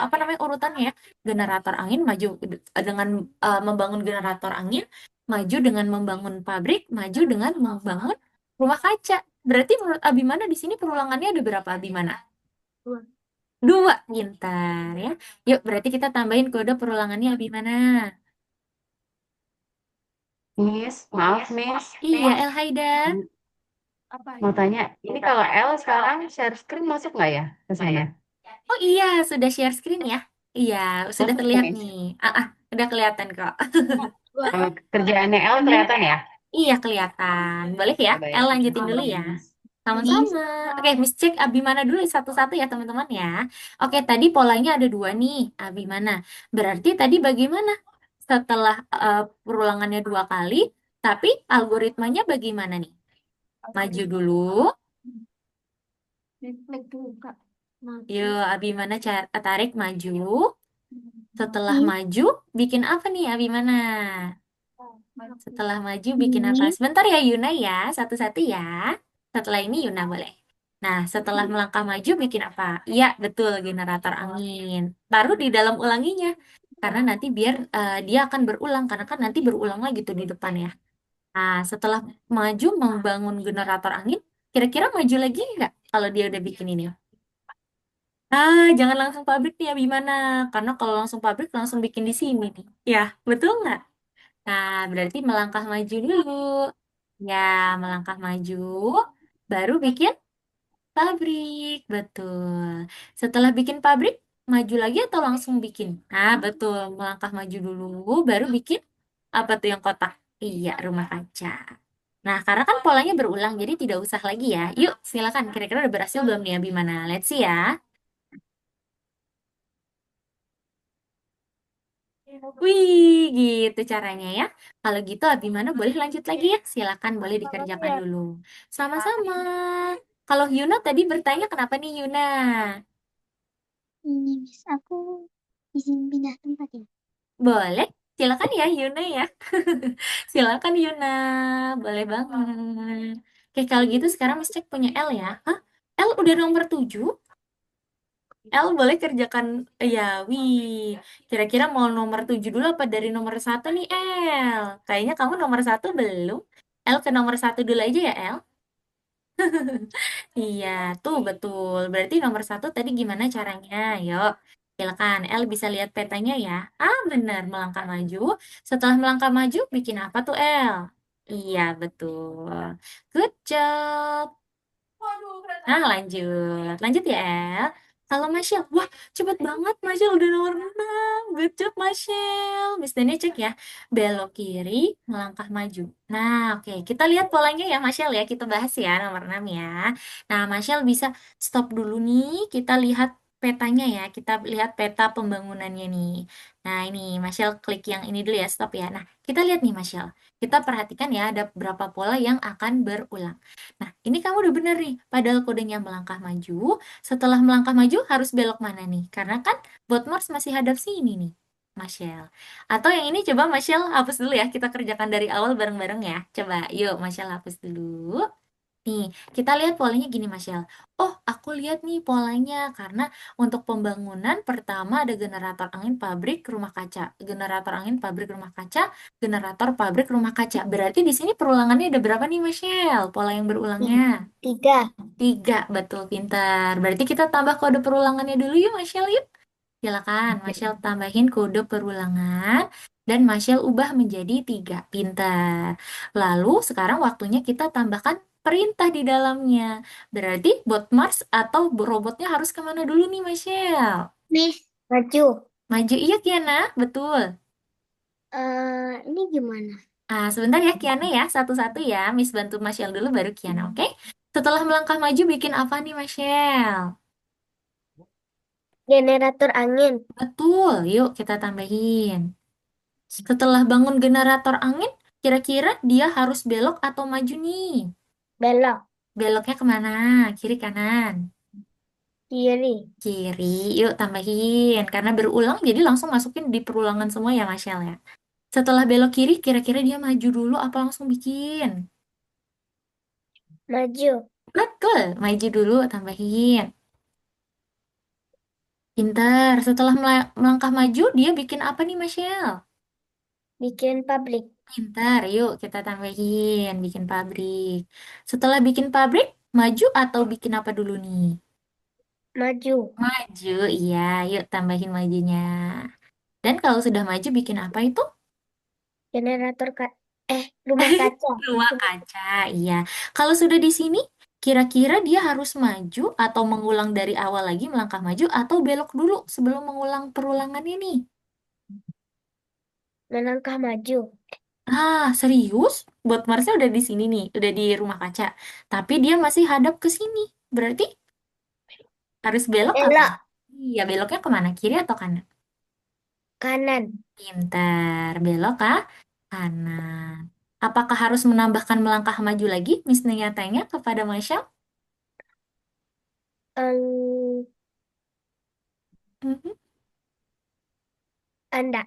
apa namanya urutannya ya, generator angin maju dengan membangun generator angin, maju dengan membangun pabrik, maju dengan membangun rumah kaca. Berarti menurut Abimana di sini perulangannya ada berapa Abimana? Dua. Dua, pintar ya. Yuk, berarti kita tambahin kode perulangannya Abimana. Miss, maaf Miss, Iya, El Haidar. Apa mau tanya, ini kalau L sekarang share screen masuk nggak ya ke saya? Oh iya, sudah share screen ya? Iya, sudah Masuk terlihat Miss. nih. Udah kelihatan kok. Kerjaannya L kelihatan ya? Iya, kelihatan. Boleh ya? Coba ya. El lanjutin dulu ya. Sama-sama. Oke, Miss cek Abimana dulu satu-satu ya teman-teman ya. Oke, tadi polanya ada dua nih, Abimana. Berarti tadi bagaimana? Setelah perulangannya dua kali, tapi algoritmanya bagaimana nih? Maju dulu. Klik dulu, Kak. Yuk, Abimana tarik maju. Setelah maju, bikin apa nih Abimana? Setelah maju bikin apa? Sebentar ya Yuna ya, satu-satu ya. Setelah ini Yuna boleh. Nah, setelah melangkah maju bikin apa? Iya, betul, generator angin. Taruh di dalam ulanginya. Karena nanti biar dia akan berulang. Karena kan nanti berulang lagi tuh di depan ya. Nah, setelah maju membangun generator angin, kira-kira maju lagi nggak kalau dia udah bikin ini? Jangan langsung pabrik nih ya, gimana? Karena kalau langsung pabrik langsung bikin di sini nih. Ya, betul nggak? Nah, berarti melangkah maju dulu. Ya, melangkah maju, baru bikin pabrik. Betul. Setelah bikin pabrik, maju lagi atau langsung bikin? Nah, betul. Melangkah maju dulu, baru bikin apa tuh yang kotak? Iya, rumah kaca. Nah, karena kan polanya berulang, jadi tidak usah lagi ya. Yuk, silakan. Kira-kira udah berhasil belum nih, Abimana? Let's see ya. Wih, gitu caranya ya. Kalau gitu Abimana boleh lanjut lagi ya. Silakan boleh dikerjakan dulu. Sama-sama. Kalau Yuna tadi bertanya kenapa nih Yuna? Ini Miss, aku izin pindah tempat ya. Boleh. Silakan ya Yuna ya. Silakan Yuna. Boleh banget. Oke, kalau gitu sekarang Miss Cek punya L ya. Hah? L udah nomor 7. L boleh kerjakan ya, wih. Kira-kira mau nomor 7 dulu apa dari nomor satu nih L? Kayaknya kamu nomor satu belum. L ke nomor satu dulu aja ya L. Iya, tuh betul. Berarti nomor satu tadi gimana caranya? Yuk, silakan. L bisa lihat petanya ya. Benar, melangkah maju. Setelah melangkah maju, bikin apa tuh L? Iya, betul. Good job. Nah, lanjut. Lanjut ya, El. Kalau Michelle, wah cepet banget Michelle udah nomor 6. Good job Michelle. Miss Dani cek ya. Belok kiri, melangkah maju. Nah, oke. Kita lihat polanya ya Michelle ya. Kita bahas ya nomor 6 ya. Nah, Michelle bisa stop dulu nih. Kita lihat petanya ya. Kita lihat peta pembangunannya nih. Nah, ini Marshall klik yang ini dulu ya, stop ya. Nah, kita lihat nih Marshall. Kita perhatikan ya, ada beberapa pola yang akan berulang. Nah, ini kamu udah bener nih. Padahal kodenya melangkah maju. Setelah melangkah maju, harus belok mana nih? Karena kan Botmars masih hadap sini nih, Marshall. Atau yang ini coba Marshall hapus dulu ya. Kita kerjakan dari awal bareng-bareng ya. Coba, yuk Marshall hapus dulu. Nih, kita lihat polanya gini, Mas Yel. Oh, aku lihat nih polanya karena untuk pembangunan pertama ada generator angin pabrik rumah kaca, generator angin pabrik rumah kaca, generator pabrik rumah kaca. Berarti di sini perulangannya ada berapa nih, Mas Yel? Pola yang berulangnya? 3. Tiga, betul pintar. Berarti kita tambah kode perulangannya dulu yuk, Mas Yel, yuk. Silakan, Marshall tambahin kode perulangan dan Marshall ubah menjadi tiga. Pintar. Lalu sekarang waktunya kita tambahkan perintah di dalamnya. Berarti bot Mars atau robotnya harus kemana dulu nih, Marshall? Miss, maju. Maju iya, Kiana, betul. Ini gimana? Ah, sebentar ya, Kiana ya, satu-satu ya. Miss bantu Marshall dulu, baru Kiana, oke? Setelah melangkah maju, bikin apa nih, Marshall? Generator angin. Betul, yuk kita tambahin. Setelah bangun generator angin, kira-kira dia harus belok atau maju nih? Belok. Beloknya kemana? Kiri kanan? Kiri. Kiri, yuk tambahin. Karena berulang, jadi langsung masukin di perulangan semua ya, Masyal ya. Setelah belok kiri, kira-kira dia maju dulu apa langsung bikin? Maju. Betul, maju dulu, tambahin. Pinter. Setelah melangkah maju, dia bikin apa nih, Masyal? Bikin pabrik. Pintar, yuk kita tambahin, bikin pabrik. Setelah bikin pabrik, maju atau bikin apa dulu nih? Maju. Maju, iya, yuk tambahin majunya. Dan kalau sudah maju, bikin apa itu? Generator rumah kaca. Rumah kaca, iya. Kalau sudah di sini, kira-kira dia harus maju atau mengulang dari awal lagi melangkah maju atau belok dulu sebelum mengulang perulangan ini? Melangkah maju. Ah, serius? Bot Marsnya udah di sini nih, udah di rumah kaca. Tapi dia masih hadap ke sini. Berarti harus belok apa? Belok. Iya, beloknya kemana? Kiri atau kanan? Kanan. Pintar. Belok kah? Kanan. Apakah harus menambahkan melangkah maju lagi? Miss Nia tanya kepada Masya. Em, Mhm. Anda.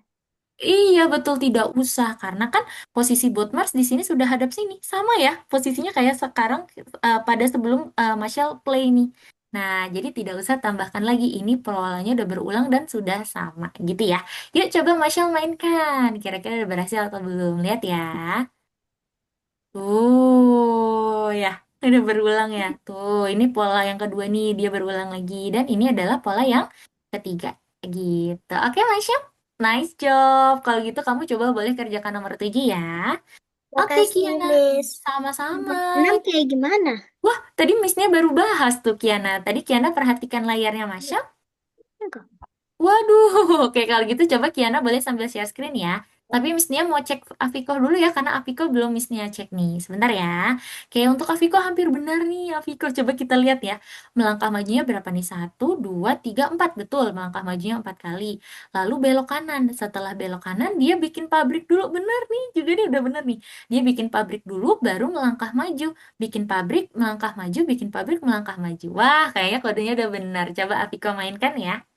Iya, betul tidak usah. Karena kan posisi bot Mars di sini sudah hadap sini. Sama ya, posisinya kayak sekarang pada sebelum Masya play nih. Nah, jadi tidak usah tambahkan lagi. Ini polanya udah berulang dan sudah sama. Gitu ya. Yuk coba Masya mainkan. Kira-kira udah berhasil atau belum? Lihat ya. Ya, udah berulang ya. Tuh, ini pola yang kedua nih, dia berulang lagi. Dan ini adalah pola yang ketiga. Gitu. Oke, Masya. Nice job. Kalau gitu kamu coba boleh kerjakan nomor 7 ya. Oke, Makasih, Kiana. Miss. Sama-sama. Nomor 6 kayak gimana? Wah, tadi Missnya baru bahas tuh, Kiana. Tadi Kiana perhatikan layarnya, Masya. Enggak. Waduh, oke kalau gitu coba Kiana boleh sambil share screen ya. Tapi Miss Nia mau cek Afiko dulu ya, karena Afiko belum Miss Nia cek nih. Sebentar ya. Kayak untuk Afiko hampir benar nih, Afiko. Coba kita lihat ya. Melangkah majunya berapa nih? Satu, dua, tiga, empat. Betul, melangkah majunya 4 kali. Lalu belok kanan. Setelah belok kanan, dia bikin pabrik dulu. Benar nih, juga dia udah benar nih. Dia bikin pabrik dulu, baru melangkah maju. Bikin pabrik, melangkah maju, bikin pabrik, melangkah maju. Wah, kayaknya kodenya udah benar. Coba Afiko mainkan ya.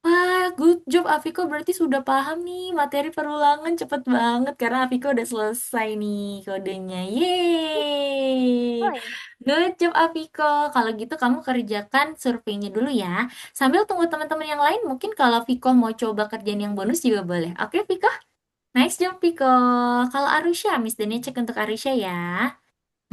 Wah, good job Afiko berarti sudah paham nih materi perulangan cepet banget karena Afiko udah selesai nih kodenya. Oh Yeay. ya. Good job Afiko. Kalau gitu kamu kerjakan surveinya dulu ya. Sambil tunggu teman-teman yang lain mungkin kalau Viko mau coba kerjaan yang bonus juga boleh. Oke Viko? Nice job Viko. Kalau Arusha, Miss Dania cek untuk Arusha ya.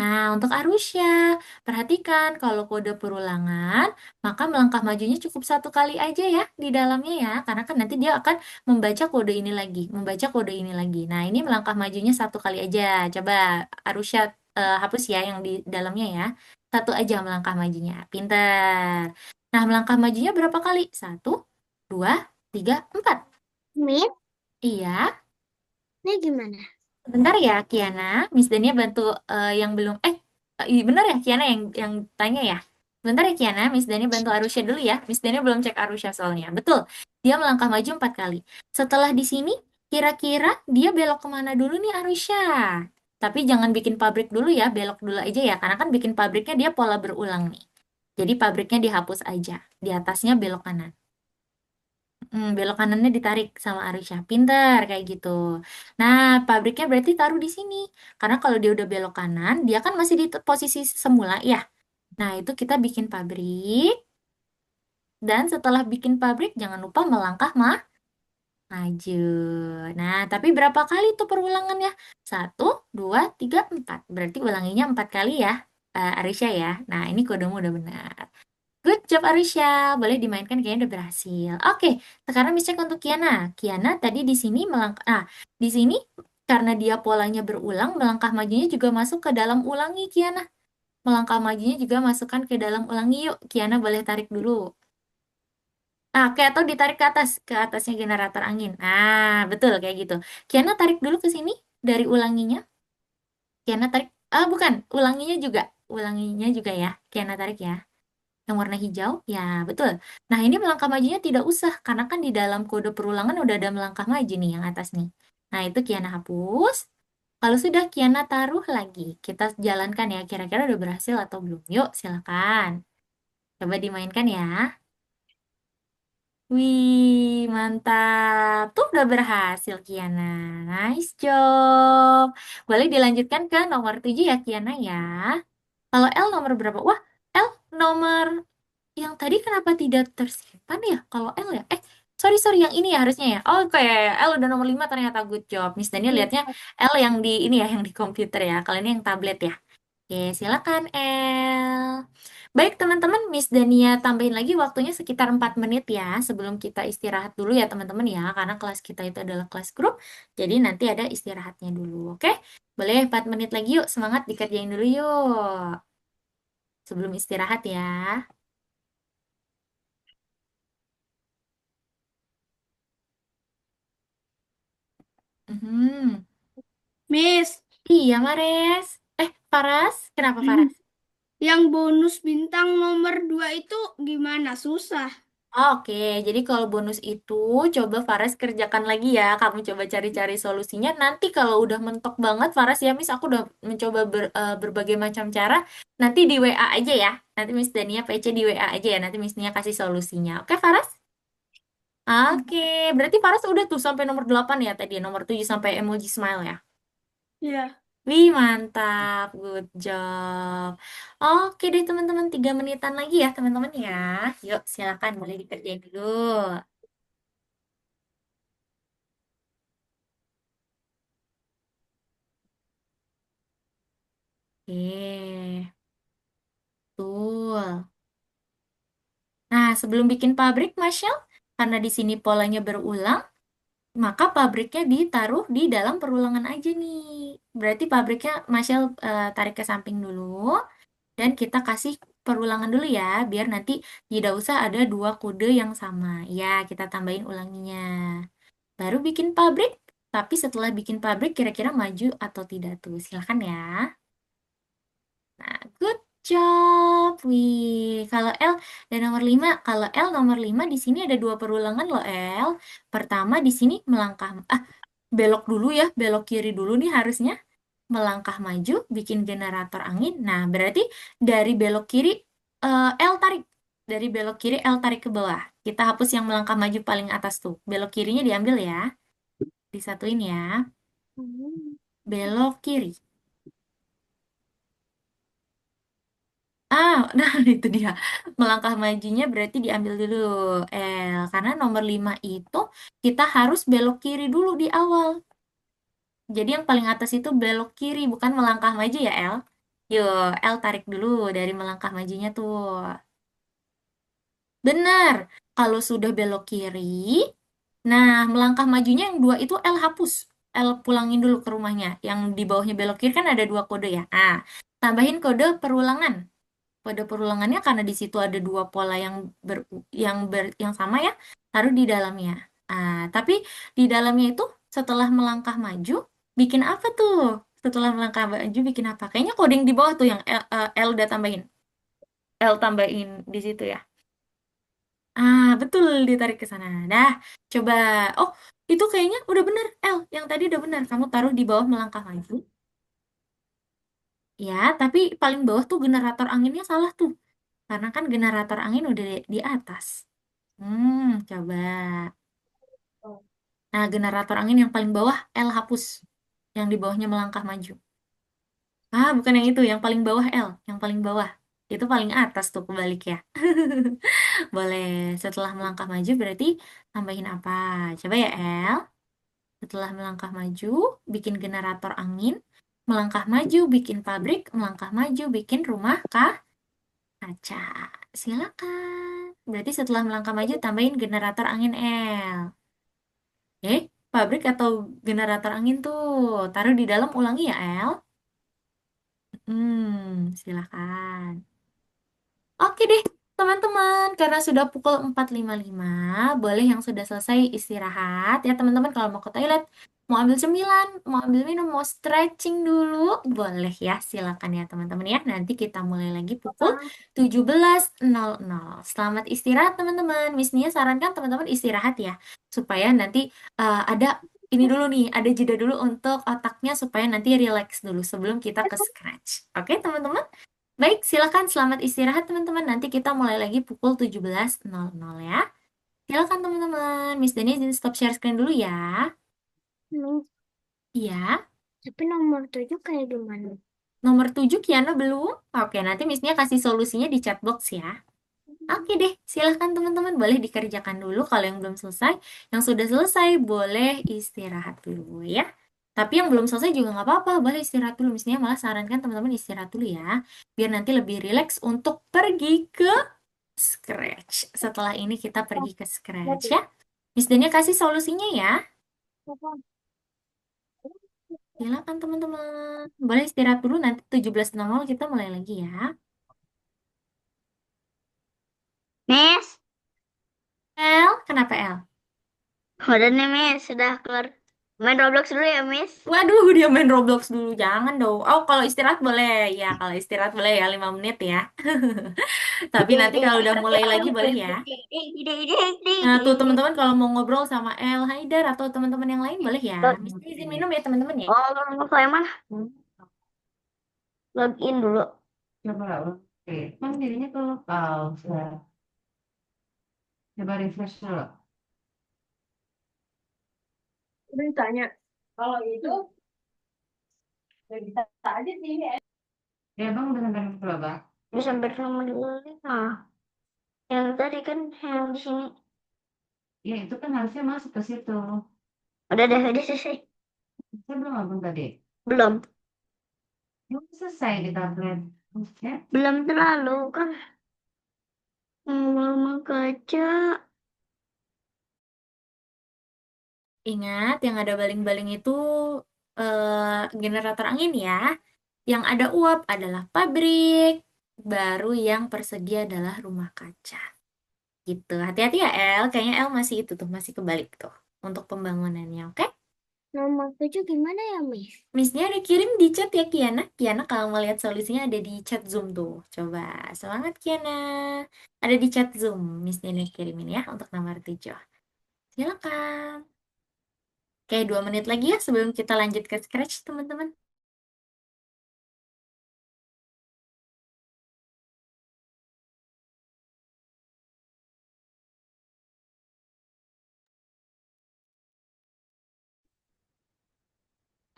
Nah, untuk Arusha, perhatikan kalau kode perulangan, maka melangkah majunya cukup 1 kali aja ya di dalamnya ya, karena kan nanti dia akan membaca kode ini lagi, membaca kode ini lagi. Nah, ini melangkah majunya 1 kali aja. Coba Arusha hapus ya yang di dalamnya ya. Satu aja melangkah majunya. Pinter. Nah, melangkah majunya berapa kali? Satu, dua, tiga, empat. Miss, Iya. ini gimana? Bentar ya, Kiana. Miss Dania bantu yang belum. Benar ya, Kiana yang tanya ya. Bentar ya Kiana, Miss Dani bantu Arusha dulu ya. Miss Dani belum cek Arusha soalnya. Betul, dia melangkah maju 4 kali. Setelah di sini, kira-kira dia belok kemana dulu nih Arusha? Tapi jangan bikin pabrik dulu ya, belok dulu aja ya. Karena kan bikin pabriknya dia pola berulang nih. Jadi pabriknya dihapus aja. Di atasnya belok kanan. Belok kanannya ditarik sama Arusha. Pinter kayak gitu. Nah, pabriknya berarti taruh di sini. Karena kalau dia udah belok kanan, dia kan masih di posisi semula ya. Nah, itu kita bikin pabrik. Dan setelah bikin pabrik, jangan lupa melangkah maju. Nah, tapi berapa kali tuh perulangannya? 1, 2, 3, 4. Berarti ulanginya 4 kali ya, Arisha ya. Nah, ini kodemu udah benar. Good job, Arisha. Boleh dimainkan, kayaknya udah berhasil. Oke, sekarang bisa cek untuk Kiana. Kiana tadi di sini melangkah. Nah, di sini karena dia polanya berulang, melangkah majunya juga masuk ke dalam ulangi, Kiana. Melangkah majunya juga masukkan ke dalam ulangi yuk. Kiana boleh tarik dulu. Ah, oke, atau ditarik ke atasnya generator angin. Ah, betul kayak gitu. Kiana tarik dulu ke sini dari ulanginya. Kiana tarik, bukan, ulanginya juga ya. Kiana tarik ya. Yang warna hijau, ya betul. Nah, ini melangkah majunya tidak usah, karena kan di dalam kode perulangan udah ada melangkah maju nih yang atas nih. Nah, itu Kiana hapus. Kalau sudah, Kiana taruh lagi. Kita jalankan ya, kira-kira udah berhasil atau belum. Yuk, silakan. Coba dimainkan ya. Wih, mantap. Tuh udah berhasil, Kiana. Nice job. Boleh dilanjutkan ke nomor 7 ya, Kiana ya. Kalau L nomor berapa? Wah, L nomor yang tadi kenapa tidak tersimpan ya? Kalau L ya? Sorry, sorry. Yang ini ya harusnya ya. Oh, oke. L udah nomor 5 ternyata. Good job. Miss Daniel Iya. lihatnya L yang di ini ya, yang di komputer ya. Kalau ini yang tablet ya. Oke, silakan El. Baik teman-teman, Miss Dania tambahin lagi waktunya sekitar 4 menit ya sebelum kita istirahat dulu ya teman-teman ya. Karena kelas kita itu adalah kelas grup, jadi nanti ada istirahatnya dulu, oke? Boleh 4 menit lagi yuk, semangat dikerjain dulu yuk. Sebelum istirahat ya. Mhm. Miss, Iya, Mares. Faras, kenapa Faras? yang bonus bintang nomor 2 itu gimana? Susah. Oke, jadi kalau bonus itu coba Faras kerjakan lagi ya. Kamu coba cari-cari solusinya. Nanti kalau udah mentok banget Faras ya, Miss, aku udah mencoba berbagai macam cara. Nanti di WA aja ya. Nanti Miss Dania PC di WA aja ya. Nanti Miss Nia kasih solusinya. Oke, Faras? Oke, berarti Faras udah tuh sampai nomor 8 ya tadi. Nomor 7 sampai emoji smile ya. Iya. Wih, mantap. Good job. Oke deh teman-teman, 3 menitan lagi ya teman-teman ya. Yuk, silakan boleh dikerjain dulu. Oke, betul. Nah, sebelum bikin pabrik, Marshall, karena di sini polanya berulang, maka pabriknya ditaruh di dalam perulangan aja nih. Berarti pabriknya Marshall tarik ke samping dulu, dan kita kasih perulangan dulu ya, biar nanti tidak usah ada 2 kode yang sama. Ya, kita tambahin ulanginya. Baru bikin pabrik, tapi setelah bikin pabrik kira-kira maju atau tidak tuh. Silahkan ya. Nah, good job. Wih, kalau L dan nomor 5, kalau L nomor 5 di sini ada 2 perulangan loh, L. Pertama di sini melangkah belok dulu ya, belok kiri dulu nih harusnya. Melangkah maju, bikin generator angin. Nah, berarti dari belok kiri L tarik. Dari belok kiri L tarik ke bawah. Kita hapus yang melangkah maju paling atas tuh. Belok kirinya diambil ya. Disatuin ya. Belok kiri. Nah itu dia. Melangkah majunya berarti diambil dulu L. Karena nomor 5 itu kita harus belok kiri dulu di awal. Jadi yang paling atas itu belok kiri, bukan melangkah maju ya L. Yuk, L tarik dulu dari melangkah majunya tuh. Benar. Kalau sudah belok kiri, nah melangkah majunya yang 2 itu L hapus. L pulangin dulu ke rumahnya. Yang di bawahnya belok kiri kan ada 2 kode ya. Tambahin kode perulangan. Kode perulangannya karena di situ ada 2 pola yang sama ya, taruh di dalamnya. Tapi di dalamnya itu setelah melangkah maju, bikin apa tuh? Setelah melangkah maju bikin apa? Kayaknya coding di bawah tuh yang L udah tambahin. L tambahin di situ ya. Betul, ditarik ke sana. Dah, coba. Oh, itu kayaknya udah bener, L. Yang tadi udah bener. Kamu taruh di bawah melangkah maju. Ya, tapi paling bawah tuh generator anginnya salah tuh. Karena kan generator angin udah di atas. Coba. Nah, generator angin yang paling bawah, L hapus. Yang di bawahnya melangkah maju. Bukan yang itu, yang paling bawah L. Yang paling bawah. Itu paling atas tuh kebalik ya. Boleh. Setelah melangkah maju berarti tambahin apa? Coba ya, L. Setelah melangkah maju, bikin generator angin. Melangkah maju, bikin pabrik. Melangkah maju, bikin rumah kaca. Silakan. Berarti setelah melangkah maju, tambahin generator angin L. Pabrik atau generator angin tuh. Taruh di dalam, ulangi ya, El. Silakan. Oke deh, teman-teman. Karena sudah pukul 4.55, boleh yang sudah selesai istirahat. Ya, teman-teman, kalau mau ke toilet, mau ambil cemilan, mau ambil minum, mau stretching dulu, boleh ya. Silakan ya, teman-teman ya. Nanti kita mulai lagi pukul 17.00. Selamat istirahat, teman-teman. Miss Nia sarankan teman-teman istirahat ya. Supaya nanti ada ini dulu nih, ada jeda dulu untuk otaknya supaya nanti relax dulu sebelum kita ke scratch. Oke, teman-teman? Baik, silakan selamat istirahat teman-teman. Nanti kita mulai lagi pukul 17.00 ya. Silakan teman-teman. Miss Dani izin stop share screen dulu ya. Miss, Iya. tapi nomor 7 kayak gimana? Nomor 7 Kiana belum? Oke, nanti Missnya kasih solusinya di chat box ya. Oke deh, silahkan teman-teman boleh dikerjakan dulu kalau yang belum selesai. Yang sudah selesai boleh istirahat dulu ya. Tapi yang belum selesai juga nggak apa-apa, boleh istirahat dulu. Misalnya malah sarankan teman-teman istirahat dulu ya. Biar nanti lebih rileks untuk pergi ke scratch. Setelah ini kita pergi ke scratch ya. Miss Dania kasih solusinya ya. Silakan teman-teman. Boleh istirahat dulu, nanti 17.00 kita mulai lagi ya. Miss, El, kenapa El? udah nih Miss, sudah keluar. Main Roblox dulu ya Miss. Waduh, dia main Roblox dulu. Jangan dong. Oh, kalau istirahat boleh. Ya, kalau istirahat boleh ya, 5 menit ya. Tapi Ide, nanti ide, kalau udah ide, mulai lagi boleh ya. Nah, tuh ide. teman-teman kalau mau ngobrol sama El Haidar atau teman-teman yang lain boleh ya. Mesti izin minum ya teman-teman ya. Oh, mau ke yang mana? Login dulu. Coba oke. Kan jadinya ke lokal. Coba refresh dulu. Udah ditanya. Kalau itu, ya bisa aja sih. Ya bang udah sampai berapa bang? Bisa sampai nomor 5. Yang tadi kan yang di sini. Ya itu kan harusnya masuk ke situ. Udah selesai. Saya belum ngomong tadi. Belum. Belum selesai di tablet. Ya. Belum terlalu kan. Mama kaca. Ingat, yang ada baling-baling itu generator angin ya. Yang ada uap adalah pabrik. Baru yang persegi adalah rumah kaca. Gitu. Hati-hati ya, El. Kayaknya El masih itu tuh, masih kebalik tuh. Untuk pembangunannya, oke? Nomor 7 gimana ya Miss? Missnya ada kirim di chat ya, Kiana. Kiana kalau mau lihat solusinya ada di chat Zoom tuh. Coba, semangat Kiana. Ada di chat Zoom. Missnya nih kirimin ya untuk nomor 7. Silakan. Oke, 2 menit lagi ya sebelum kita lanjut ke Scratch, teman-teman.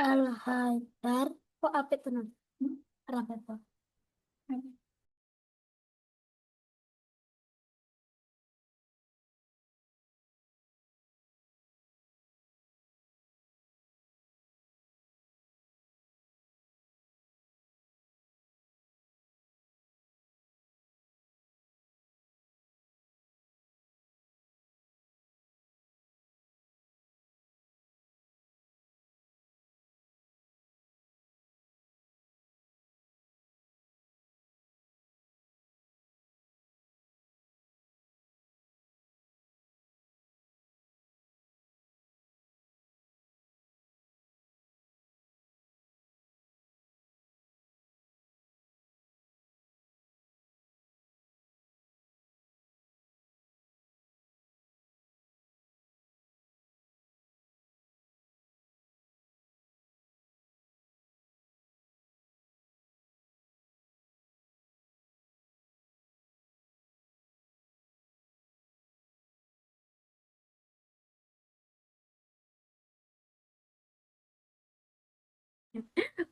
Al-Haidar. Kok apa itu? Apa itu?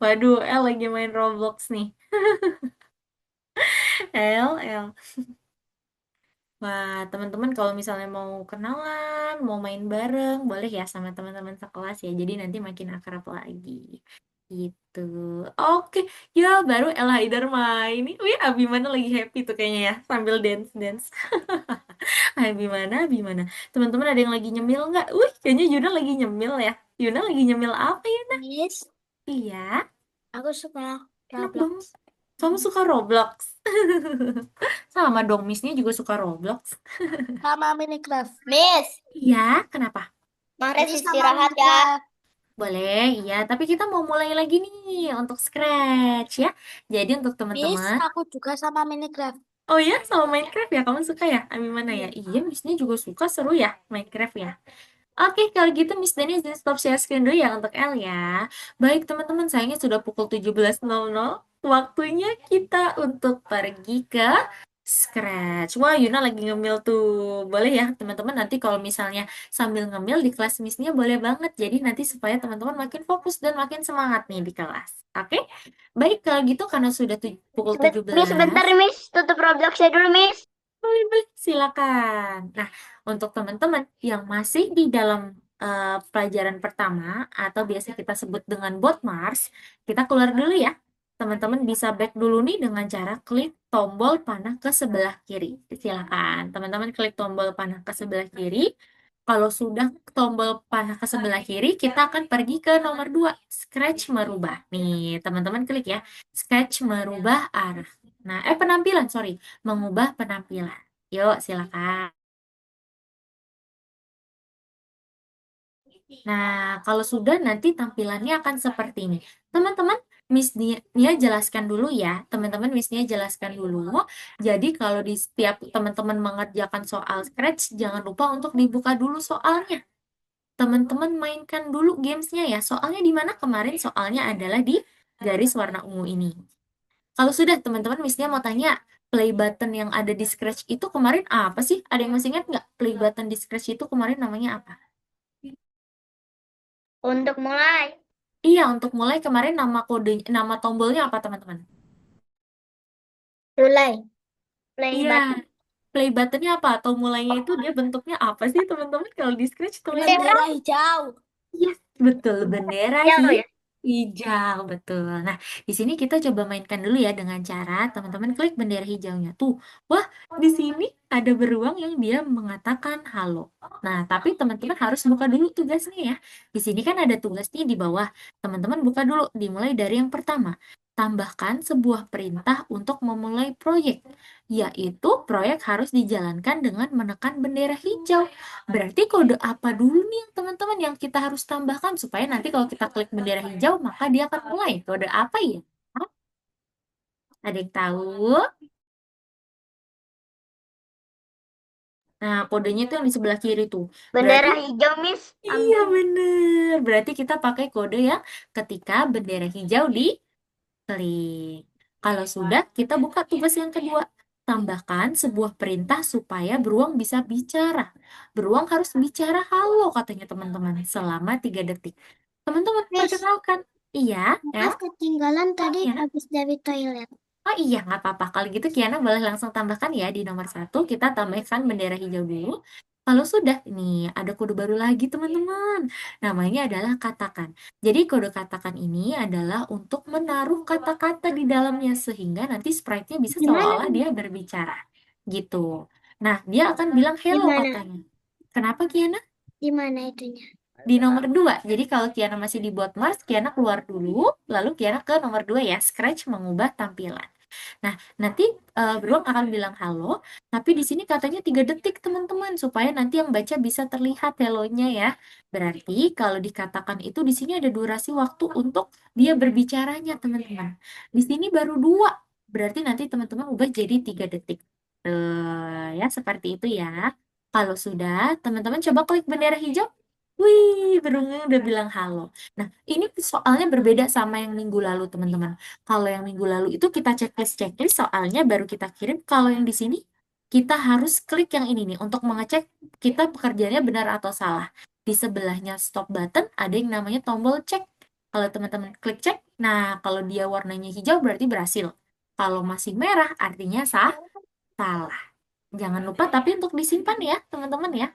Waduh, El lagi main Roblox nih. El. Wah, teman-teman kalau misalnya mau kenalan, mau main bareng, boleh ya sama teman-teman sekelas ya. Jadi nanti makin akrab lagi. Gitu. Oke, ya baru El Haidar main. Wih, Abimana lagi happy tuh kayaknya ya, sambil dance-dance. Abimana. Teman-teman ada yang lagi nyemil nggak? Wih, kayaknya Yuna lagi nyemil ya. Yuna lagi nyemil apa ya? Miss, Iya, aku suka enak Roblox. banget. Kamu suka Roblox? Sama dong, Miss-nya juga suka Roblox. Sama Minecraft. Miss, Iya, kenapa? Mares aku sama istirahat ya. Minecraft. Boleh, iya. Tapi kita mau mulai lagi nih untuk Scratch ya. Jadi untuk Miss, teman-teman, aku juga sama Minecraft. oh ya sama Minecraft ya, kamu suka ya? Ami mana ya? Iya. Iya, Miss-nya juga suka, seru ya Minecraft ya. Oke, kalau gitu Miss Dani izin stop share screen dulu ya untuk L ya. Baik teman-teman, sayangnya sudah pukul 17.00. Waktunya kita untuk pergi ke Scratch. Wah, Yuna lagi ngemil tuh. Boleh ya teman-teman, nanti kalau misalnya sambil ngemil di kelas Miss-nya boleh banget. Jadi nanti supaya teman-teman makin fokus dan makin semangat nih di kelas. Oke? Baik, kalau gitu karena sudah pukul Miss, 17. sebentar Miss, tutup Robloxnya dulu Miss. Boleh, silakan. Nah, untuk teman-teman yang masih di dalam pelajaran pertama atau biasa kita sebut dengan bot Mars, kita keluar dulu ya. Teman-teman bisa back dulu nih dengan cara klik tombol panah ke sebelah kiri. Silakan. Teman-teman klik tombol panah ke sebelah kiri. Kalau sudah tombol panah ke sebelah kiri, kita akan pergi ke nomor 2, Scratch merubah. Nih, teman-teman klik ya. Scratch merubah arah. Nah, penampilan, sorry, mengubah penampilan. Yuk, silakan. Nah, kalau sudah nanti tampilannya akan seperti ini. Teman-teman, Miss Nia jelaskan dulu ya. Teman-teman, Miss Nia jelaskan dulu. Jadi kalau di setiap teman-teman mengerjakan soal Scratch, jangan lupa untuk dibuka dulu soalnya. Teman-teman mainkan dulu gamesnya ya. Soalnya di mana kemarin soalnya adalah di garis warna ungu ini. Kalau sudah, teman-teman, Miss Nia mau tanya, play button yang ada di Scratch itu kemarin apa sih? Ada yang masih ingat nggak? Play button di Scratch itu kemarin namanya apa? Untuk mulai. Iya, untuk mulai kemarin nama kode, nama tombolnya apa, teman-teman? Mulai. Play Iya, button. play buttonnya apa? Atau mulainya itu dia bentuknya apa sih, teman-teman? Kalau di Scratch tulisnya Bendera hijau. yes, betul. Bendera Hijau ya. hijau, betul. Nah, di sini kita coba mainkan dulu ya dengan cara teman-teman klik bendera hijaunya. Tuh, wah, di sini ada beruang yang dia mengatakan halo. Nah, tapi teman-teman harus buka dulu tugasnya ya. Di sini kan ada tugas nih di bawah. Teman-teman buka dulu, dimulai dari yang pertama. Tambahkan sebuah perintah untuk memulai proyek, yaitu proyek harus dijalankan dengan menekan bendera hijau. Berarti kode apa dulu nih teman-teman yang kita harus tambahkan supaya nanti kalau kita klik bendera hijau maka dia akan mulai. Kode apa ya? Hah? Ada yang tahu? Nah, kodenya itu yang di sebelah kiri tuh. Berarti Bendera hijau Miss. iya bener. Berarti kita pakai kode yang ketika bendera hijau diklik. Kalau sudah, kita buka tugas yang kedua. Tambahkan sebuah perintah supaya beruang bisa bicara. Beruang harus bicara halo katanya teman-teman selama 3 detik. Teman-teman Miss, perkenalkan. Iya, ya. Maaf ketinggalan tadi Kiana. habis dari toilet. Oh iya, nggak apa-apa. Kalau gitu Kiana boleh langsung tambahkan ya di nomor 1. Kita tambahkan bendera hijau dulu. Kalau sudah, nih ada kode baru lagi teman-teman. Namanya adalah katakan. Jadi kode katakan ini adalah untuk menaruh kata-kata di dalamnya sehingga nanti sprite-nya bisa Gimana? seolah-olah dia berbicara. Gitu. Nah, dia akan bilang hello Gimana? katanya. Kenapa Kiana? Gimana itunya? Di nomor 2. Jadi kalau Kiana masih di bot Mars, Kiana keluar dulu, lalu Kiana ke nomor 2 ya, Scratch mengubah tampilan. Nah, nanti beruang akan bilang halo, tapi di sini katanya 3 detik teman-teman, supaya nanti yang baca bisa terlihat hello-nya ya. Berarti kalau dikatakan itu di sini ada durasi waktu untuk dia berbicaranya teman-teman. Di sini baru 2, berarti nanti teman-teman ubah jadi 3 detik. Ya, seperti itu ya. Kalau sudah, teman-teman coba klik bendera hijau. Wih, burungnya udah bilang halo. Nah, ini soalnya berbeda sama yang minggu lalu, teman-teman. Kalau yang minggu lalu itu kita checklist soalnya baru kita kirim. Kalau yang di sini kita harus klik yang ini nih untuk mengecek kita pekerjaannya benar atau salah. Di sebelahnya stop button ada yang namanya tombol cek. Kalau teman-teman klik cek, nah kalau dia warnanya hijau berarti berhasil. Kalau masih merah artinya salah. Jangan lupa tapi untuk disimpan ya, teman-teman ya.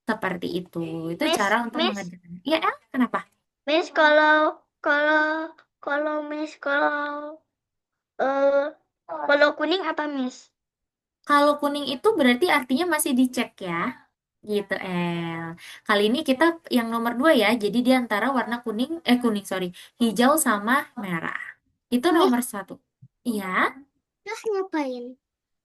Seperti itu. Itu cara Miss, untuk Miss, mengerjakan. Ya, El, kenapa? Miss kalau kalau Miss eh kalau kuning apa Miss? Kalau kuning itu berarti artinya masih dicek ya. Gitu, El. Kali ini kita yang nomor 2 ya. Jadi di antara warna kuning, sorry, hijau sama merah. Itu nomor 1. Iya. Terus ngapain?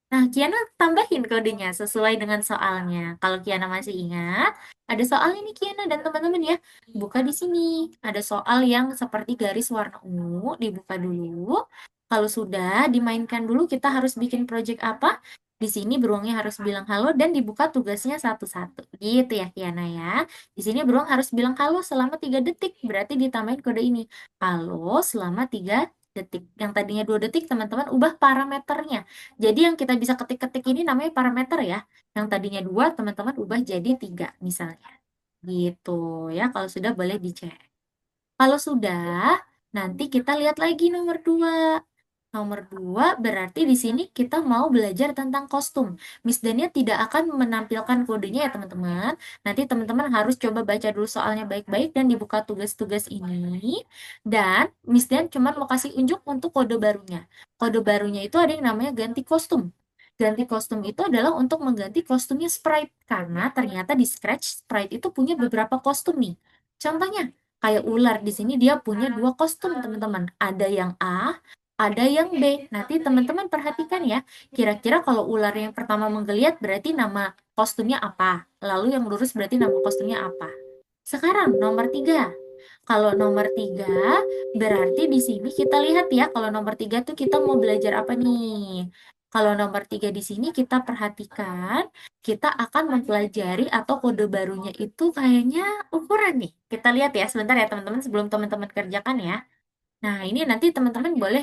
Nah, Kiana tambahin kodenya sesuai dengan soalnya. Kalau Kiana masih ingat, ada soal ini Kiana dan teman-teman ya. Buka di sini. Ada soal yang seperti garis warna ungu, dibuka dulu. Kalau sudah dimainkan dulu, kita harus bikin project apa? Di sini beruangnya harus bilang halo dan dibuka tugasnya satu-satu. Gitu ya Kiana ya. Di sini beruang harus bilang halo selama 3 detik. Berarti ditambahin kode ini. Halo selama 3 detik. Yang tadinya 2 detik, teman-teman ubah parameternya. Jadi yang kita bisa ketik-ketik ini namanya parameter ya. Yang tadinya 2, teman-teman ubah jadi 3 misalnya. Gitu ya, kalau sudah boleh dicek. Kalau sudah, nanti kita lihat lagi nomor 2. Nomor 2 berarti di sini kita mau belajar tentang kostum. Miss Dania tidak akan menampilkan kodenya ya teman-teman. Nanti teman-teman harus coba baca dulu soalnya baik-baik dan dibuka tugas-tugas ini. Dan Miss Dan cuma mau kasih unjuk untuk kode barunya. Kode barunya itu ada yang namanya ganti kostum. Ganti kostum itu adalah untuk mengganti kostumnya Sprite. Karena ternyata di Scratch Sprite itu punya beberapa kostum nih. Contohnya, kayak ular di sini dia punya 2 kostum teman-teman. Ada yang A, ada yang B. Nanti teman-teman perhatikan ya. Kira-kira kalau ular yang pertama menggeliat berarti nama kostumnya apa? Lalu yang lurus berarti nama kostumnya apa? Sekarang nomor 3. Kalau nomor 3 berarti di sini kita lihat ya. Kalau nomor 3 tuh kita mau belajar apa nih? Kalau nomor 3 di sini kita perhatikan, kita akan mempelajari atau kode barunya itu kayaknya ukuran nih. Kita lihat ya sebentar ya teman-teman sebelum teman-teman kerjakan ya. Nah, ini nanti teman-teman boleh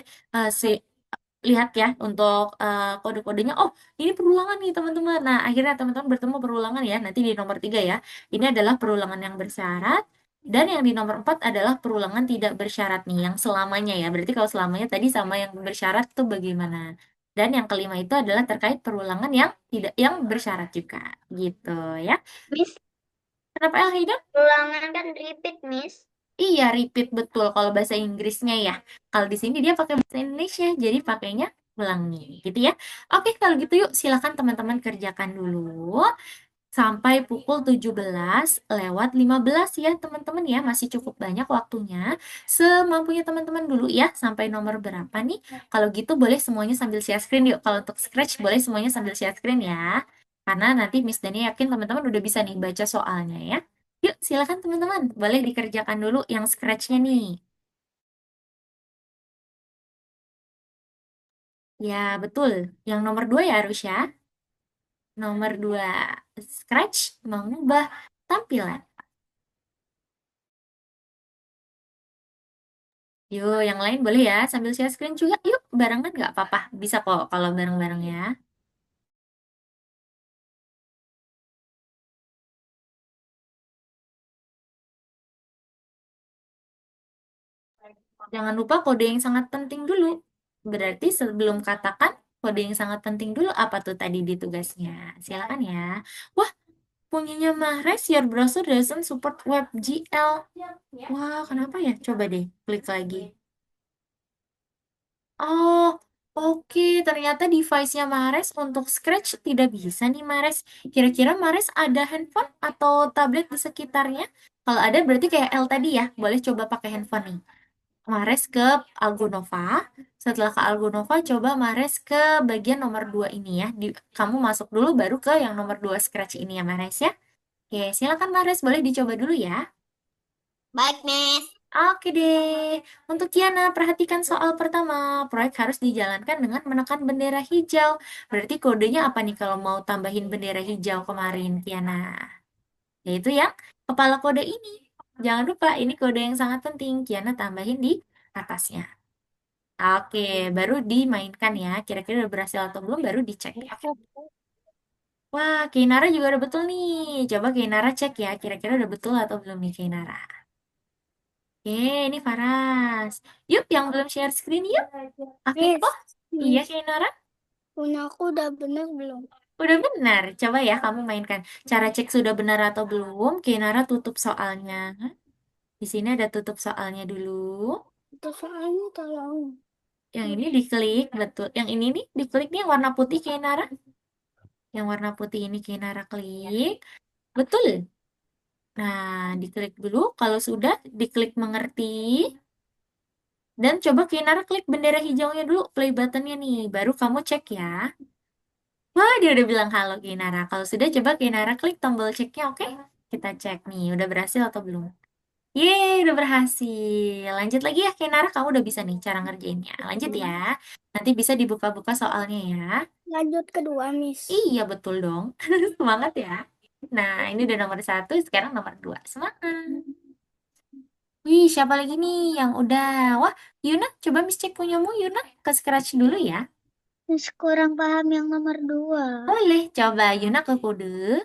lihat ya untuk kode-kodenya. Oh, ini perulangan nih teman-teman. Nah, akhirnya teman-teman bertemu perulangan ya. Nanti di nomor 3 ya. Ini adalah perulangan yang bersyarat. Dan yang di nomor 4 adalah perulangan tidak bersyarat nih, yang selamanya ya. Berarti kalau selamanya tadi sama yang bersyarat tuh bagaimana? Dan yang kelima itu adalah terkait perulangan yang bersyarat juga. Gitu ya. Miss, Kenapa El? ulangan kan repeat Miss. Iya, repeat betul kalau bahasa Inggrisnya ya. Kalau di sini dia pakai bahasa Indonesia, jadi pakainya ulangi, gitu ya. Oke, kalau gitu yuk silakan teman-teman kerjakan dulu sampai pukul 17:15 ya, teman-teman ya. Masih cukup banyak waktunya. Semampunya teman-teman dulu ya, sampai nomor berapa nih? Kalau gitu boleh semuanya sambil share screen yuk. Kalau untuk Scratch boleh semuanya sambil share screen ya. Karena nanti Miss Dani yakin teman-teman udah bisa nih baca soalnya ya. Yuk, silakan teman-teman. Boleh dikerjakan dulu yang scratch-nya nih. Ya, betul. Yang nomor 2 ya, Arusha. Nomor 2 scratch mengubah tampilan. Yuk, yang lain boleh ya, sambil share screen juga. Yuk, barengan nggak apa-apa. Bisa kok kalau bareng-bareng ya. Jangan lupa kode yang sangat penting dulu. Berarti sebelum katakan kode yang sangat penting dulu apa tuh tadi di tugasnya. Silakan ya. Wah, punyanya Mahrez, your browser doesn't support WebGL. Wah, kenapa ya? Coba deh, klik lagi. Oh, oke. Ternyata device-nya Mahrez untuk Scratch tidak bisa nih, Mahrez. Kira-kira Mahrez ada handphone atau tablet di sekitarnya? Kalau ada berarti kayak L tadi ya. Boleh coba pakai handphone nih. Mahrez ke Algonova. Setelah ke Algonova, coba Mahrez ke bagian nomor 2 ini ya. Kamu masuk dulu baru ke yang nomor 2 Scratch ini ya, Mahrez ya. Oke, silakan Mahrez. Boleh dicoba dulu ya. Baik Miss. Oke deh. Untuk Kiana, perhatikan soal pertama. Proyek harus dijalankan dengan menekan bendera hijau. Berarti kodenya apa nih kalau mau tambahin bendera hijau kemarin, Kiana? Yaitu yang kepala kode ini. Jangan lupa, ini kode yang sangat penting. Kiana tambahin di atasnya. Oke, baru dimainkan ya. Kira-kira udah berhasil atau belum, baru dicek. Oke. Wah, Kinara juga udah betul nih. Coba Kinara cek ya, kira-kira udah betul atau belum nih Kinara. Ini Faras. Yuk, yang belum share screen yuk. Oke, Miss, oh iya Miss, Kainara. punya aku udah bener belum? Udah benar. Coba ya kamu mainkan. Cara cek sudah benar atau belum. Kainara tutup soalnya. Di sini ada tutup soalnya dulu. Itu soalnya tolong. Yang ini diklik, betul. Yang ini nih diklik nih yang warna putih Kainara. Yang warna putih ini Kainara klik. Betul. Nah, diklik dulu. Kalau sudah, diklik mengerti. Dan coba Kainara klik bendera hijaunya dulu, play buttonnya nih. Baru kamu cek ya. Wah, dia udah bilang halo Kainara. Kalau sudah, coba Kainara klik tombol ceknya, oke? Kita cek nih, udah berhasil atau belum? Yeay, udah berhasil. Lanjut lagi ya, Kainara. Kamu udah bisa nih cara ngerjainnya. Lanjut ya. Nanti bisa dibuka-buka soalnya ya. Lanjut kedua, Miss. Iya, betul dong. Semangat ya. Nah, ini udah nomor satu, sekarang nomor dua. Semangat. Wih, siapa lagi nih yang udah? Wah, Yuna, coba Miss cek punyamu, Yuna. Ke scratch dulu ya. Miss kurang paham yang nomor 2. Boleh, coba Yuna ke kode.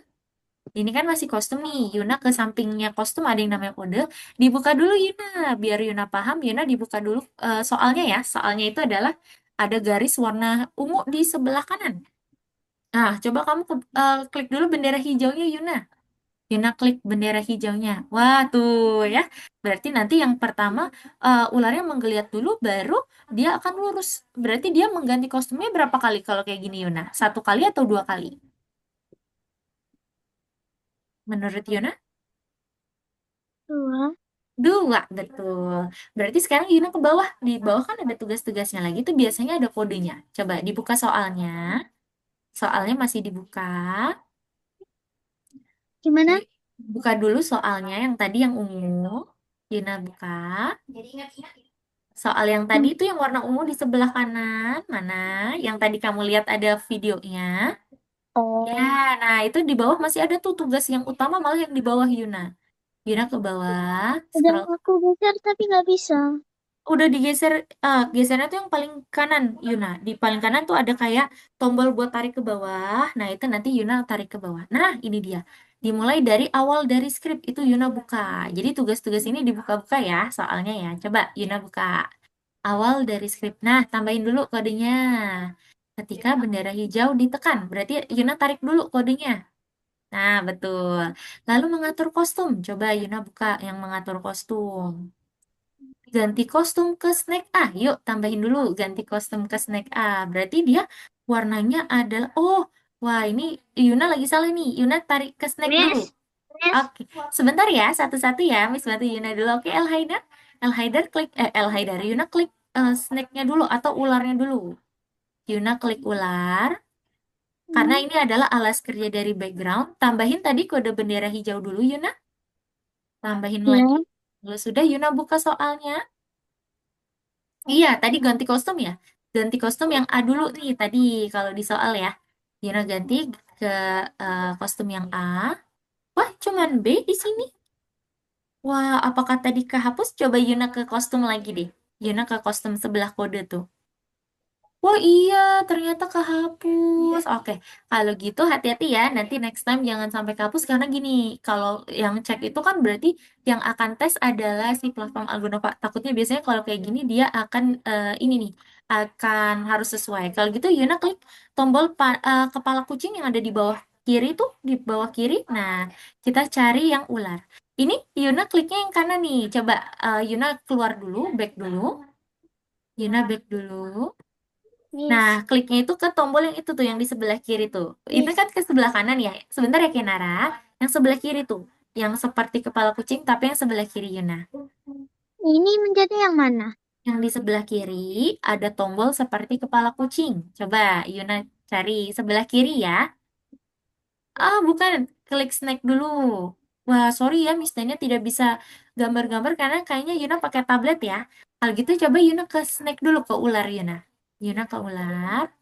Ini kan masih kostum nih. Yuna ke sampingnya kostum ada yang namanya kode. Dibuka dulu Yuna. Biar Yuna paham, Yuna dibuka dulu soalnya ya. Soalnya itu adalah ada garis warna ungu di sebelah kanan. Nah, coba kamu klik dulu bendera hijaunya Yuna. Yuna klik bendera hijaunya. Wah, tuh ya. Berarti nanti yang pertama ularnya menggeliat dulu, baru dia akan lurus. Berarti dia mengganti kostumnya berapa kali kalau kayak gini Yuna? Satu kali atau dua kali? Menurut Yuna? 2. Dua, betul. Berarti sekarang Yuna ke bawah. Di bawah kan ada tugas-tugasnya lagi. Itu biasanya ada kodenya. Coba dibuka soalnya. Soalnya masih dibuka. Gimana? Buka dulu soalnya yang tadi yang ungu. Yuna buka. Soal yang tadi Hmm. itu yang warna ungu di sebelah kanan. Mana? Yang tadi kamu lihat ada videonya. Ya, Oh. nah itu di bawah masih ada tuh tugas yang utama malah yang di bawah Yuna. Yuna ke bawah. Udah Scroll. aku geser tapi nggak bisa. Udah digeser, gesernya tuh yang paling kanan, Yuna. Di paling kanan tuh ada kayak tombol buat tarik ke bawah. Nah, itu nanti Yuna tarik ke bawah. Nah, ini dia. Dimulai dari awal dari skrip, itu Yuna buka. Jadi tugas-tugas ini dibuka-buka ya, soalnya ya. Coba Yuna buka. Awal dari skrip. Nah, tambahin dulu kodenya. Ketika bendera hijau ditekan, berarti Yuna tarik dulu kodenya. Nah, betul. Lalu mengatur kostum. Coba Yuna buka yang mengatur kostum. Ganti kostum ke snack A. Yuk, tambahin dulu ganti kostum ke snack A. Berarti dia warnanya adalah wah ini Yuna lagi salah nih. Yuna tarik ke snack dulu. Miss, Miss, Oke, sebentar ya, satu-satu ya. Miss bantu Yuna dulu. Oke, El Haidar. El Haidar klik El Haidar. Yuna klik snacknya dulu atau ularnya dulu. Yuna klik ular. Karena hmm, ini adalah alas kerja dari background. Tambahin tadi kode bendera hijau dulu, Yuna. Tambahin lagi. ya. Lalu sudah Yuna buka soalnya. Iya, tadi ganti kostum ya. Ganti kostum yang A dulu nih tadi kalau di soal ya. Yuna ganti ke kostum yang A. Wah, cuman B di sini. Wah, apakah tadi kehapus? Coba Yuna ke kostum lagi deh. Yuna ke kostum sebelah kode tuh. Wah iya, ternyata kehapus. Oke, kalau gitu hati-hati ya. Nanti next time jangan sampai kehapus karena gini, kalau yang cek itu kan berarti yang akan tes adalah si platform Algonova. Takutnya biasanya kalau kayak gini dia akan ini nih, akan harus sesuai. Kalau gitu Yuna klik tombol kepala kucing yang ada di bawah kiri tuh, di bawah kiri. Nah, kita cari yang ular. Ini Yuna kliknya yang kanan nih. Coba Yuna keluar dulu, back dulu. Yuna back dulu. Nah, Miss, kliknya itu ke tombol yang itu tuh, yang di sebelah kiri tuh. Itu Miss, kan ke sebelah kanan ya. Sebentar ya, Kenara. Yang sebelah kiri tuh. Yang seperti kepala kucing, tapi yang sebelah kiri, Yuna. Ini menjadi yang mana? Yang di sebelah kiri ada tombol seperti kepala kucing. Coba, Yuna cari sebelah kiri ya. Ah, bukan. Klik snack dulu. Wah, sorry ya, Miss Dania tidak bisa gambar-gambar karena kayaknya Yuna pakai tablet ya. Kalau gitu, coba Yuna ke snack dulu, ke ular, Yuna. Yuna ke ular.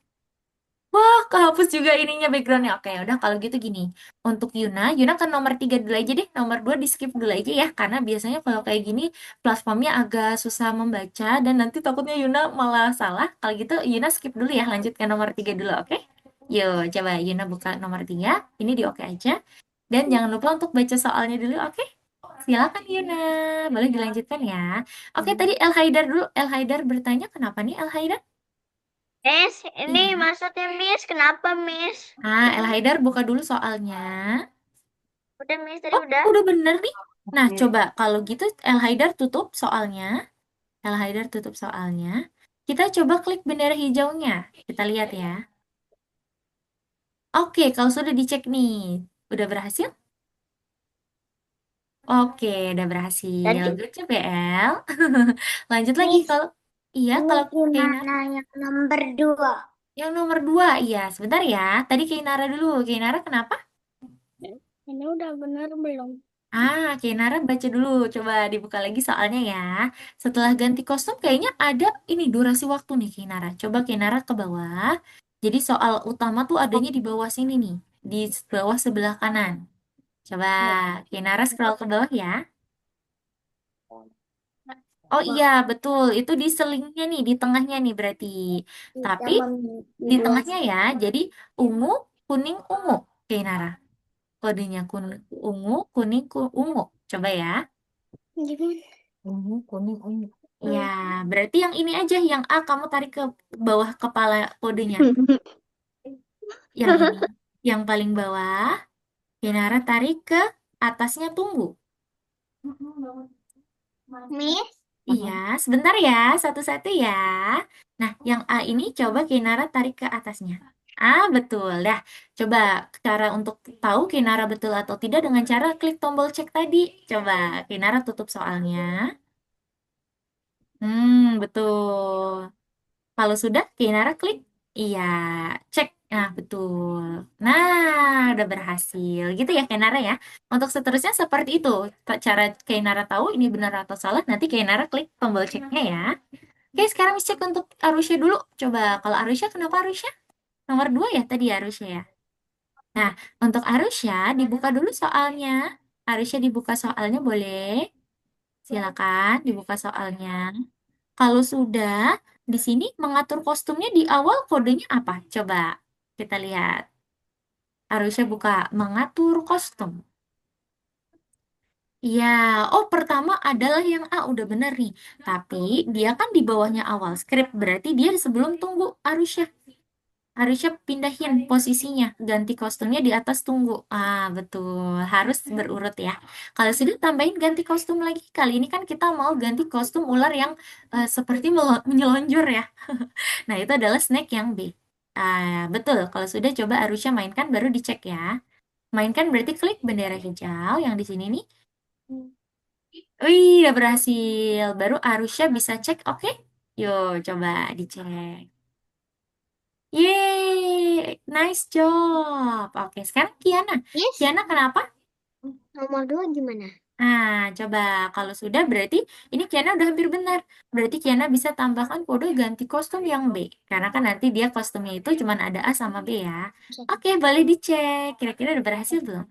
Wah, kehapus juga ininya backgroundnya. Oke, udah kalau gitu gini. Untuk Yuna, Yuna kan nomor 3 dulu aja deh. Nomor 2 di skip dulu aja ya. Karena biasanya kalau kayak gini, platformnya agak susah membaca. Dan nanti takutnya Yuna malah salah. Kalau gitu, Yuna skip dulu ya. Lanjut ke nomor 3 dulu, oke? Yuk, coba Yuna buka nomor 3. Ini di oke aja. Dan jangan lupa untuk baca soalnya dulu, oke? silakan Yuna. Boleh dilanjutkan ya. Oke, tadi El Haidar dulu. El Haidar bertanya kenapa nih El Haidar? Miss, ini Iya. maksudnya Miss, kenapa Miss? El Haidar buka dulu soalnya. Udah Miss, tadi Oh, udah. udah bener nih. Nah, coba kalau gitu El Haidar tutup soalnya. El Haidar tutup soalnya. Kita coba klik bendera hijaunya. Kita lihat ya. Oke, kalau sudah dicek nih. Udah berhasil? Oke, udah berhasil. Tadi Good job ya, El. Lanjut lagi Miss, kalau iya, ini kalau Keinar gimana yang nomor 2? yang nomor 2. Iya, sebentar ya. Tadi Keinara dulu. Keinara kenapa? Ini udah bener belum? Keinara baca dulu. Coba dibuka lagi soalnya ya. Setelah ganti kostum kayaknya ada ini durasi waktu nih Keinara. Coba Keinara ke bawah. Jadi soal utama tuh adanya di bawah sini nih. Di bawah sebelah kanan. Coba Keinara scroll ke bawah ya. Oh iya, betul. Itu di selingnya nih, di tengahnya nih berarti. Tapi di tengahnya ya, jadi ungu, kuning, ungu. Oke, Nara. Kodenya kuning, ungu, kuning, ungu. Coba ya. Gimana? Ungu, kuning, ungu. Ya, berarti yang ini aja, yang A kamu tarik ke bawah kepala kodenya. Yang ini, yang paling bawah. Oke, Nara tarik ke atasnya tunggu. Miss, Iya, sebentar ya, satu-satu ya. Nah, yang A ini coba Kinara tarik ke atasnya. Betul. Dah, coba cara untuk tahu Kinara betul atau tidak dengan cara klik tombol cek tadi. Coba Kinara tutup soalnya. Betul. Kalau sudah, Kinara klik. Iya, cek. Nah, betul. Nah, udah berhasil. Gitu ya, Kinara ya. Untuk seterusnya seperti itu. Cara Kinara tahu ini benar atau salah, nanti Kinara klik tombol ceknya ya. Oke, sekarang cek untuk Arusha dulu. Coba, kalau Arusha, kenapa Arusha? Nomor 2 ya tadi Arusha ya. Nah, untuk Arusha, dibuka dulu soalnya. Arusha dibuka soalnya boleh. Silakan dibuka soalnya. Kalau sudah, di sini mengatur kostumnya di awal kodenya apa? Coba kita lihat. Arusha buka mengatur kostum. Iya, oh pertama adalah yang A, udah bener nih. Tapi dia kan di bawahnya awal script, berarti dia sebelum tunggu Arusha. Harusnya pindahin posisinya, ganti kostumnya di atas tunggu. Betul, harus berurut ya. Kalau sudah tambahin ganti kostum lagi. Kali ini kan kita mau ganti kostum ular yang seperti menyelonjor ya. Nah, itu adalah snack yang B. Betul, kalau sudah coba Arusha mainkan baru dicek ya. Mainkan berarti klik bendera hijau yang di sini nih. Wih, udah berhasil. Baru Arusha bisa cek, oke? Yuk, coba dicek. Yeay, nice job. Oke, sekarang Kiana. Miss, Kiana kenapa? nomor 2 gimana? Coba kalau sudah berarti ini Kiana udah hampir benar. Berarti Kiana bisa tambahkan kode ganti kostum yang B. Karena kan nanti dia kostumnya itu cuma ada A sama B ya. Oke, boleh dicek. Kira-kira udah berhasil belum?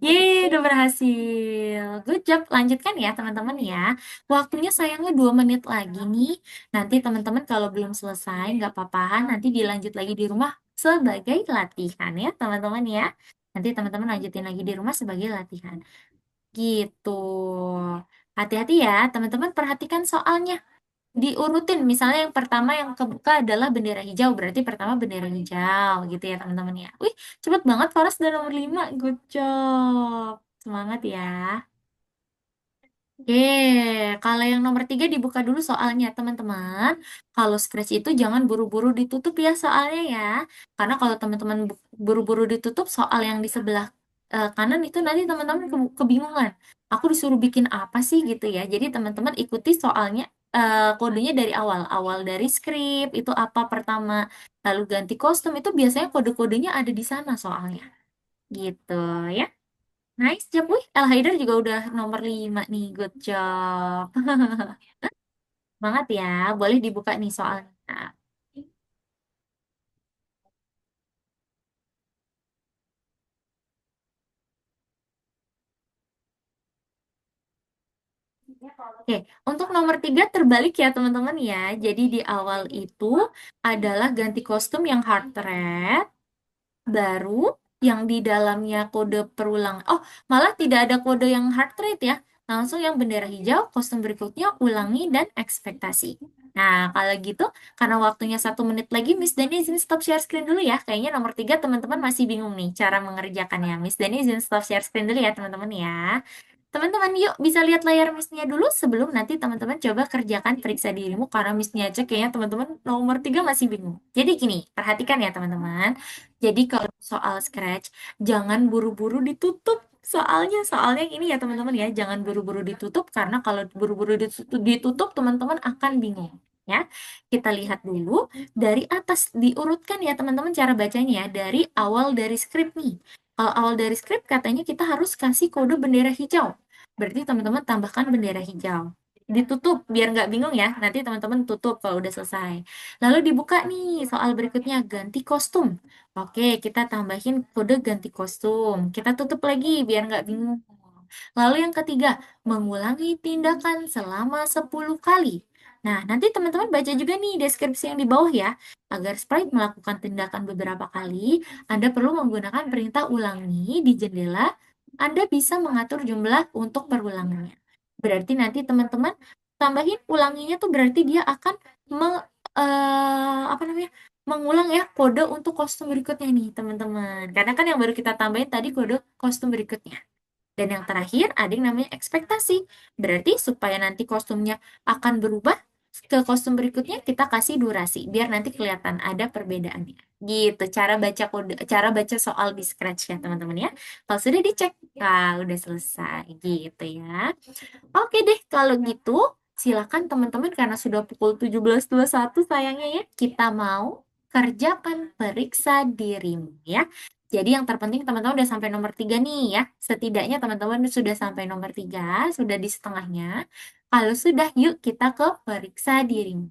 Yeay, udah berhasil. Good job. Lanjutkan ya teman-teman ya. Waktunya sayangnya 2 menit lagi nih. Nanti teman-teman kalau belum selesai, nggak apa-apa. Nanti dilanjut lagi di rumah sebagai latihan ya teman-teman ya. Nanti teman-teman lanjutin lagi di rumah sebagai latihan. Gitu. Hati-hati ya, teman-teman perhatikan soalnya. Diurutin, misalnya yang pertama yang kebuka adalah bendera hijau, berarti pertama bendera hijau gitu ya teman-teman ya. Wih, cepet banget Faras udah nomor 5, good job. Semangat ya. Oke, kalau yang nomor 3 dibuka dulu soalnya teman-teman. Kalau Scratch itu jangan buru-buru ditutup ya soalnya ya. Karena kalau teman-teman buru-buru ditutup soal yang di sebelah kanan itu nanti teman-teman kebingungan. Aku disuruh bikin apa sih gitu ya. Jadi teman-teman ikuti soalnya kodenya dari awal. Awal dari script itu apa pertama. Lalu ganti kostum itu biasanya kode-kodenya ada di sana soalnya. Gitu ya. Nice job, wih. El Haidar juga udah nomor 5 nih, good job. Semangat ya, boleh dibuka nih soalnya. Oke, untuk nomor 3 terbalik ya teman-teman ya. Jadi di awal itu adalah ganti kostum yang heart red, baru yang di dalamnya kode perulang. Oh, malah tidak ada kode yang heart rate ya. Langsung yang bendera hijau, kostum berikutnya ulangi dan ekspektasi. Nah, kalau gitu, karena waktunya 1 menit lagi, Miss Dani izin stop share screen dulu ya. Kayaknya nomor 3 teman-teman masih bingung nih cara mengerjakannya. Miss Dani izin stop share screen dulu ya teman-teman ya. Teman-teman yuk bisa lihat layar Miss-nya dulu sebelum nanti teman-teman coba kerjakan periksa dirimu karena Miss-nya aja kayaknya teman-teman nomor 3 masih bingung. Jadi gini, perhatikan ya teman-teman. Jadi kalau soal Scratch, jangan buru-buru ditutup. Soalnya ini ya teman-teman ya, jangan buru-buru ditutup karena kalau buru-buru ditutup teman-teman akan bingung. Ya, kita lihat dulu dari atas diurutkan ya teman-teman cara bacanya ya dari awal dari skrip nih. Kalau awal dari skrip katanya kita harus kasih kode bendera hijau. Berarti teman-teman tambahkan bendera hijau. Ditutup biar nggak bingung ya. Nanti teman-teman tutup kalau udah selesai. Lalu dibuka nih soal berikutnya ganti kostum. Oke, kita tambahin kode ganti kostum. Kita tutup lagi biar nggak bingung. Lalu yang ketiga, mengulangi tindakan selama 10 kali. Nah, nanti teman-teman baca juga nih deskripsi yang di bawah ya. Agar sprite melakukan tindakan beberapa kali, Anda perlu menggunakan perintah ulangi di jendela. Anda bisa mengatur jumlah untuk perulangannya. Berarti nanti teman-teman tambahin ulanginya tuh berarti dia akan apa namanya? Mengulang ya kode untuk kostum berikutnya nih, teman-teman. Karena kan yang baru kita tambahin tadi kode kostum berikutnya. Dan yang terakhir ada yang namanya ekspektasi. Berarti supaya nanti kostumnya akan berubah ke kostum berikutnya kita kasih durasi biar nanti kelihatan ada perbedaannya. Gitu cara baca kode, cara baca soal di Scratch ya teman-teman ya. Kalau sudah dicek, nah udah selesai gitu ya. Oke deh, kalau gitu silakan teman-teman karena sudah pukul 17.21 sayangnya ya, kita mau kerjakan periksa dirimu ya. Jadi yang terpenting teman-teman udah sampai nomor 3 nih ya. Setidaknya teman-teman sudah sampai nomor 3, sudah di setengahnya. Kalau sudah, yuk kita ke periksa dirimu.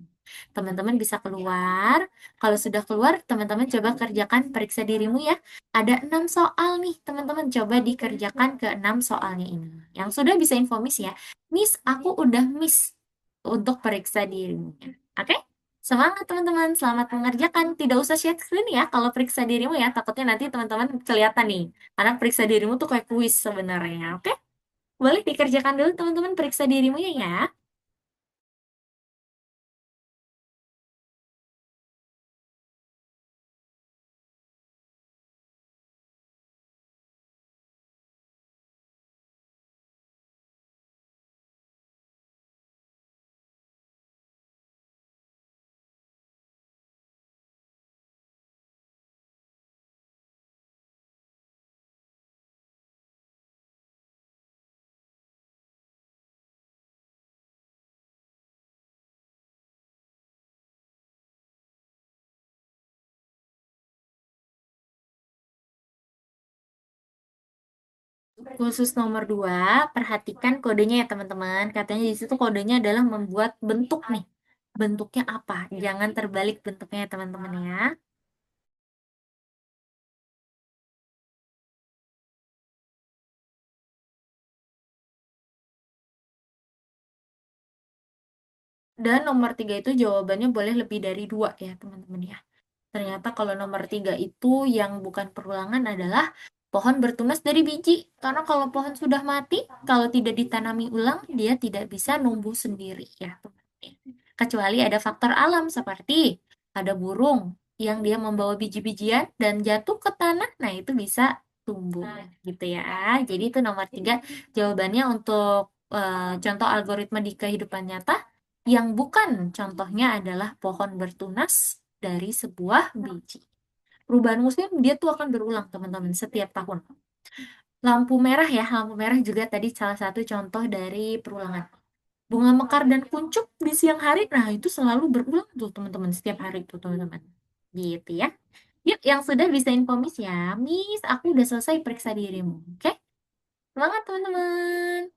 Teman-teman bisa keluar. Kalau sudah keluar, teman-teman coba kerjakan periksa dirimu ya. Ada 6 soal nih, teman-teman. Coba dikerjakan ke 6 soalnya ini. Yang sudah bisa info Miss ya. Miss, aku udah Miss untuk periksa dirimu. Oke? Semangat teman-teman, selamat mengerjakan. Tidak usah share screen ya kalau periksa dirimu ya. Takutnya nanti teman-teman kelihatan nih. Karena periksa dirimu tuh kayak kuis sebenarnya. Oke? Boleh dikerjakan dulu teman-teman periksa dirimu ya. Khusus nomor 2, perhatikan kodenya ya teman-teman. Katanya di situ kodenya adalah membuat bentuk nih. Bentuknya apa? Jangan terbalik bentuknya ya teman-teman ya. Dan nomor 3 itu jawabannya boleh lebih dari 2 ya teman-teman ya. Ternyata kalau nomor 3 itu yang bukan perulangan adalah pohon bertunas dari biji. Karena kalau pohon sudah mati, kalau tidak ditanami ulang, dia tidak bisa numbuh sendiri ya teman-teman. Kecuali ada faktor alam seperti ada burung yang dia membawa biji-bijian dan jatuh ke tanah, nah itu bisa tumbuh gitu ya. Jadi itu nomor 3 jawabannya untuk contoh algoritma di kehidupan nyata yang bukan contohnya adalah pohon bertunas dari sebuah biji. Perubahan musim dia tuh akan berulang teman-teman setiap tahun. Lampu merah ya, lampu merah juga tadi salah satu contoh dari perulangan. Bunga mekar dan kuncup di siang hari, nah itu selalu berulang tuh teman-teman setiap hari tuh teman-teman. Gitu ya. Yuk, yang sudah bisa info Miss ya. Miss, aku udah selesai periksa dirimu. Oke? Semangat teman-teman.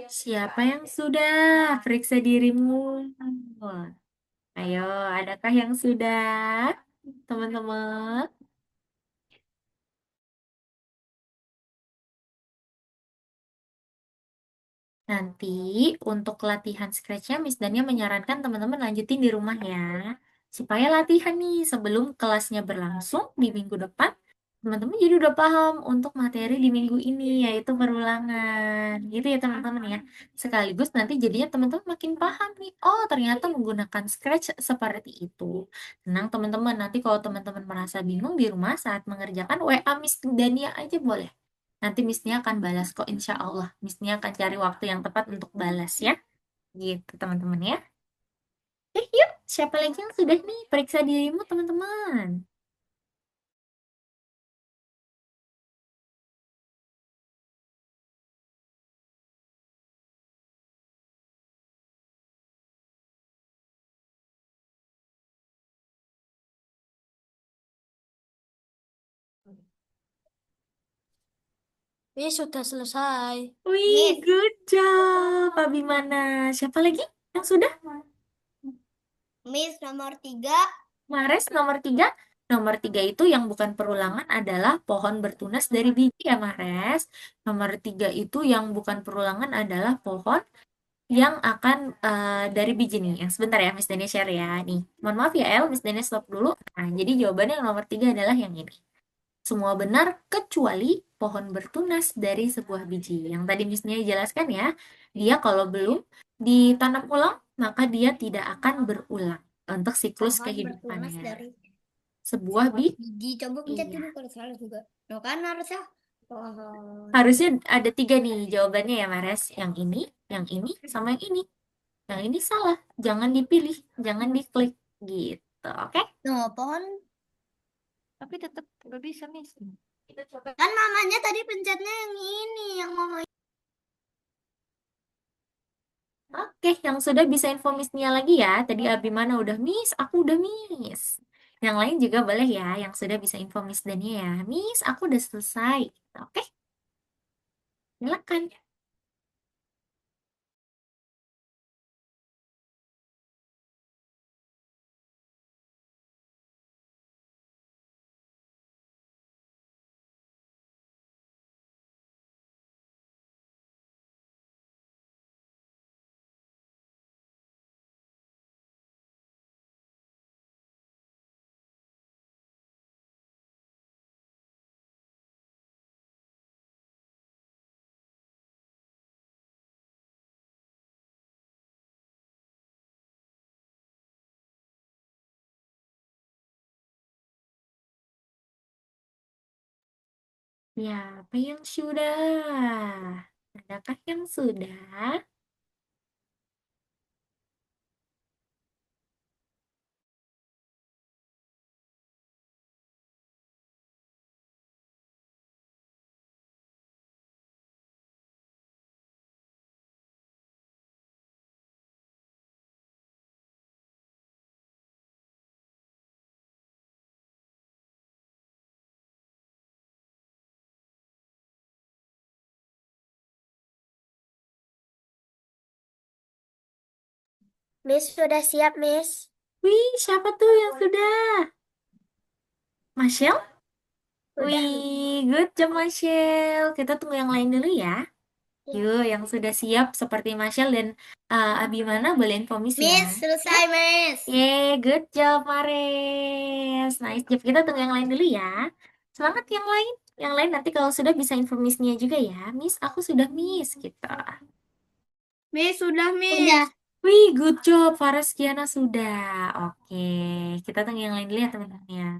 Siapa yang sudah? Periksa dirimu. Ayo, adakah yang sudah? Teman-teman. Nanti untuk latihan scratch-nya Miss Dania menyarankan teman-teman lanjutin di rumah ya. Supaya latihan nih sebelum kelasnya berlangsung di minggu depan, teman-teman jadi udah paham untuk materi di minggu ini, yaitu perulangan. Gitu ya teman-teman ya. Sekaligus nanti jadinya teman-teman makin paham nih. Oh, ternyata menggunakan scratch seperti itu. Tenang teman-teman, nanti kalau teman-teman merasa bingung di rumah saat mengerjakan, WA Miss Dania aja boleh. Nanti Miss-nya akan balas kok, insya Allah. Miss-nya akan cari waktu yang tepat untuk balas ya. Gitu teman-teman ya. Yuk, siapa lagi yang sudah nih? Periksa dirimu teman-teman. Miss sudah selesai. Wih, Miss, good job. Abimana. Siapa lagi yang sudah? Miss nomor 3. Mares nomor 3. Nomor 3 itu yang bukan perulangan adalah pohon bertunas dari biji ya Mares. Nomor 3 itu yang bukan perulangan adalah pohon yang akan dari biji nih. Yang sebentar ya, Miss Dania share ya. Nih, mohon maaf ya El, Miss Dania stop dulu. Nah, jadi jawabannya yang nomor 3 adalah yang ini. Semua benar kecuali pohon bertunas dari sebuah biji. Yang tadi Miss Nia jelaskan ya, dia kalau belum ditanam ulang, maka dia tidak akan berulang untuk siklus Pohon bertunas kehidupannya. dari Sebuah biji, biji. Coba pencet iya. dulu kalau salah juga. No kan harusnya pohon. Harusnya ada 3 nih jawabannya ya Mares. Yang ini, sama yang ini. Yang ini salah, jangan dipilih, jangan diklik gitu, oke? No, pohon. Tapi tetap gak bisa nih. Kita coba. Kan mamanya tadi pencetnya yang ini, yang mama. Oke, yang sudah bisa info Miss-nya lagi ya. Tadi Abimana udah Miss, aku udah Miss. Yang lain juga boleh ya, yang sudah bisa info Miss Dania ya. Miss, aku udah selesai. Oke, silakan. Siapa yang sudah? Adakah yang sudah? Miss sudah siap, Miss. Wih, siapa tuh yang sudah? Michelle? Sudah, Miss. Wih, good job Michelle. Kita tunggu yang lain dulu ya. Yuk, yang sudah siap seperti Michelle dan Abimana boleh info Miss ya. Miss, selesai, Miss. Yeay, good job Mares. Nice job. Kita tunggu yang lain dulu ya. Semangat yang lain. Yang lain nanti kalau sudah bisa info Miss-nya juga ya. Miss, aku sudah Miss gitu. Miss sudah, Miss. Udah. Wih, good job. Faras Kiana sudah. Oke, kita tunggu yang lain dulu ya teman-teman ya.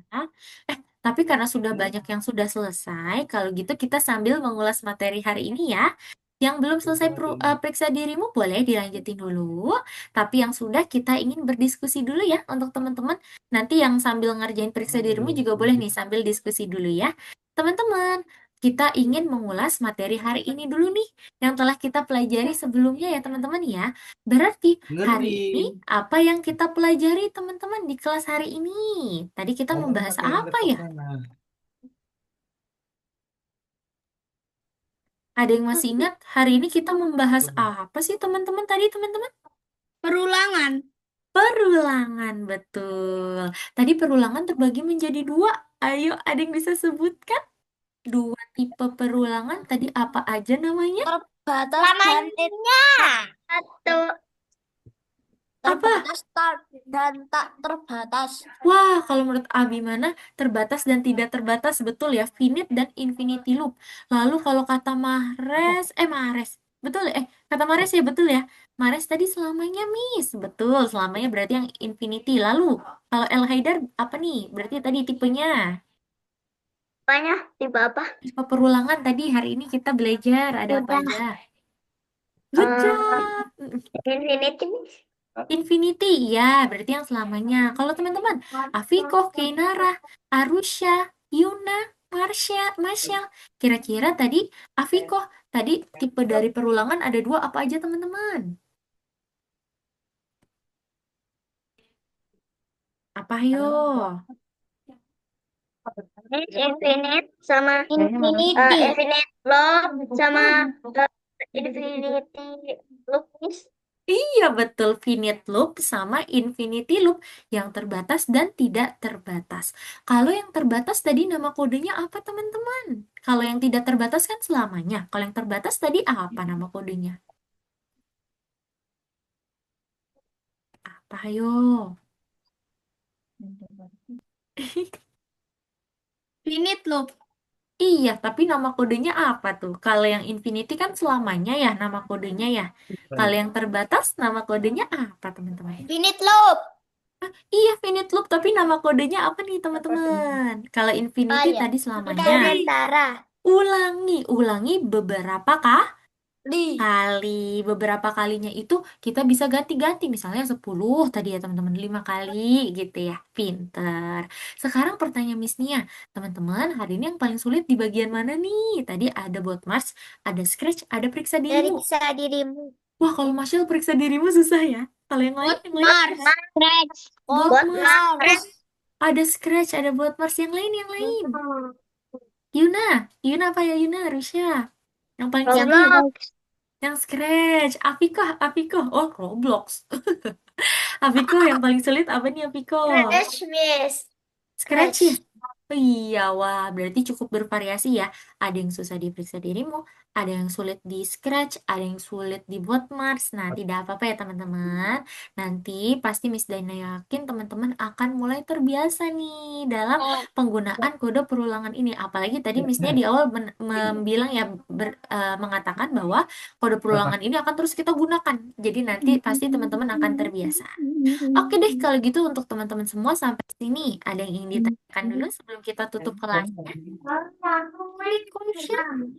Tapi karena sudah banyak yang sudah selesai, kalau gitu kita sambil mengulas materi hari ini ya. Yang belum selesai periksa dirimu boleh dilanjutin dulu. Tapi yang sudah kita ingin berdiskusi dulu ya untuk teman-teman. Nanti yang sambil ngerjain periksa dirimu juga boleh nih sambil diskusi dulu ya. Teman-teman, kita ingin mengulas materi hari ini dulu nih. Yang telah kita pelajari sebelumnya ya teman-teman ya. Berarti hari ini Ngeri. apa yang kita pelajari teman-teman di kelas hari ini? Tadi kita Kamu membahas pakai yang apa laptop ya? sana. Ada yang masih ingat hari ini kita membahas apa sih teman-teman tadi teman-teman? Perulangan. Perulangan, betul. Tadi perulangan terbagi menjadi dua. Ayo, ada yang bisa sebutkan? Dua tipe perulangan tadi apa aja namanya? Terbatas dan satu Apa? dan tak terbatas. Wah, kalau menurut Abi mana terbatas dan tidak terbatas, betul ya, finite dan infinity loop. Lalu kalau kata Mares, betul ya? Kata Mares ya betul ya. Mares tadi selamanya Miss, betul. Selamanya berarti yang infinity. Lalu kalau El Haidar apa nih? Berarti tadi tipenya. Apanya? Tipe apa? Tipe perulangan tadi hari ini kita belajar ada apa Udah. aja. Good Eh, job. Infinity. Infinity, ya, berarti yang selamanya. Kalau teman-teman, Afikoh, Keinara, Arusha, Yuna, Marshall. Kira-kira tadi Afikoh, tadi tipe dari perulangan ada dua apa aja teman-teman? Apa yo? Infinite sama infinite love sama infinity loops. Iya, betul. Finite loop sama infinity loop. Yang terbatas dan tidak terbatas. Kalau yang terbatas tadi nama kodenya apa teman-teman? Kalau yang tidak terbatas kan selamanya. Kalau yang terbatas tadi apa nama kodenya? Apa yo? Finite loop. Iya, tapi nama kodenya apa tuh? Kalau yang infinity kan selamanya ya nama kodenya ya. Kalau yang terbatas nama kodenya apa teman-teman? Finite loop. Iya, finite loop, tapi nama kodenya apa nih teman-teman? Kalau infinity ya. tadi selamanya. Sementara. Ulangi beberapa kali. Beberapa kalinya itu kita bisa ganti-ganti. Misalnya 10 tadi ya teman-teman, 5 kali gitu ya. Pinter. Sekarang pertanyaan Miss Nia. Teman-teman, hari ini yang paling sulit di bagian mana nih? Tadi ada bot Mars, ada Scratch, ada periksa dirimu. Periksa dirimu. Wah, kalau Marshall periksa dirimu susah ya. Kalau yang lain, yang lain. Mars. Bot Mars. Mars. Ada Scratch, ada bot Mars. Yang lain, yang lain. Yuna. Yuna apa ya Yuna? Rusya. Yang paling sulit. Roblox. Yang Scratch. Apiko. Oh, Roblox. Apiko yang paling sulit apa nih Apiko? Crash Miss. Scratch ya? Oh iya, wah, berarti cukup bervariasi ya. Ada yang susah diperiksa dirimu, ada yang sulit di Scratch, ada yang sulit di buat Mars. Nah, tidak apa-apa ya teman-teman. Nanti pasti Miss Dana yakin teman-teman akan mulai terbiasa nih dalam penggunaan kode perulangan ini. Apalagi tadi Missnya di awal bilang ya, mengatakan bahwa kode perulangan ini akan terus kita gunakan. Jadi nanti pasti teman-teman akan terbiasa. Oke deh, kalau gitu untuk teman-teman semua sampai sini. Ada yang ingin ditanyakan dulu sebelum kita tutup kelasnya? Any question?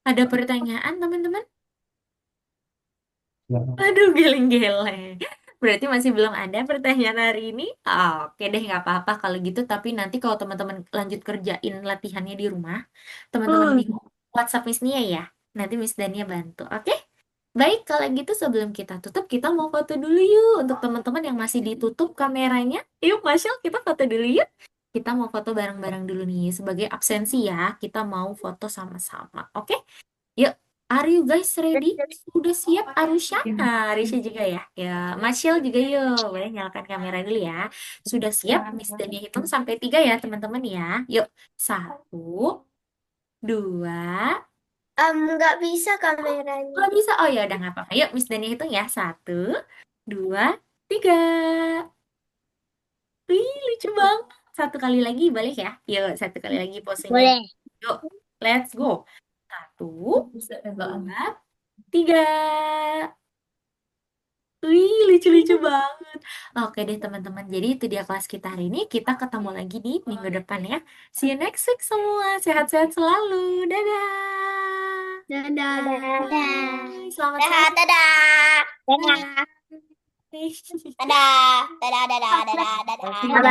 Ada pertanyaan, teman-teman? Aduh, geleng-geleng. Berarti masih belum ada pertanyaan hari ini? Oke deh, nggak apa-apa kalau gitu. Tapi nanti kalau teman-teman lanjut kerjain latihannya di rumah, teman-teman bingung, WhatsApp Miss Nia ya. Nanti Miss Dania bantu, oke? Baik, kalau gitu sebelum kita tutup, kita mau foto dulu yuk. Untuk teman-teman yang masih ditutup kameranya, yuk Marshall, kita foto dulu yuk. Kita mau foto bareng-bareng dulu nih. Sebagai absensi ya, kita mau foto sama-sama. Oke? Yuk, are you guys ready? Sudah siap Arusha? Nah, Arusha juga ya. Ya, Marshall juga yuk. Boleh nyalakan kamera dulu ya. Sudah siap? Miss Dania hitung sampai 3 ya teman-teman ya. Yuk, 1, 2, Nggak bisa kameranya. nggak bisa. Oh ya udah nggak apa-apa. Yuk, Miss Dani hitung ya. 1, 2, 3. Wih, lucu banget. Satu kali lagi balik ya. Yuk, satu kali lagi posenya. Boleh. Yuk, let's go. 1, 2, 3. Wih, lucu-lucu banget. Oke deh teman-teman. Jadi itu dia kelas kita hari ini. Kita ketemu lagi di minggu depan ya. See you next week semua. Sehat-sehat selalu. Dadah. Dadah. Bye. Selamat Dadah, sore. dadah. Dadah. Dadah. Dadah. Dadah, dadah, dadah, dadah.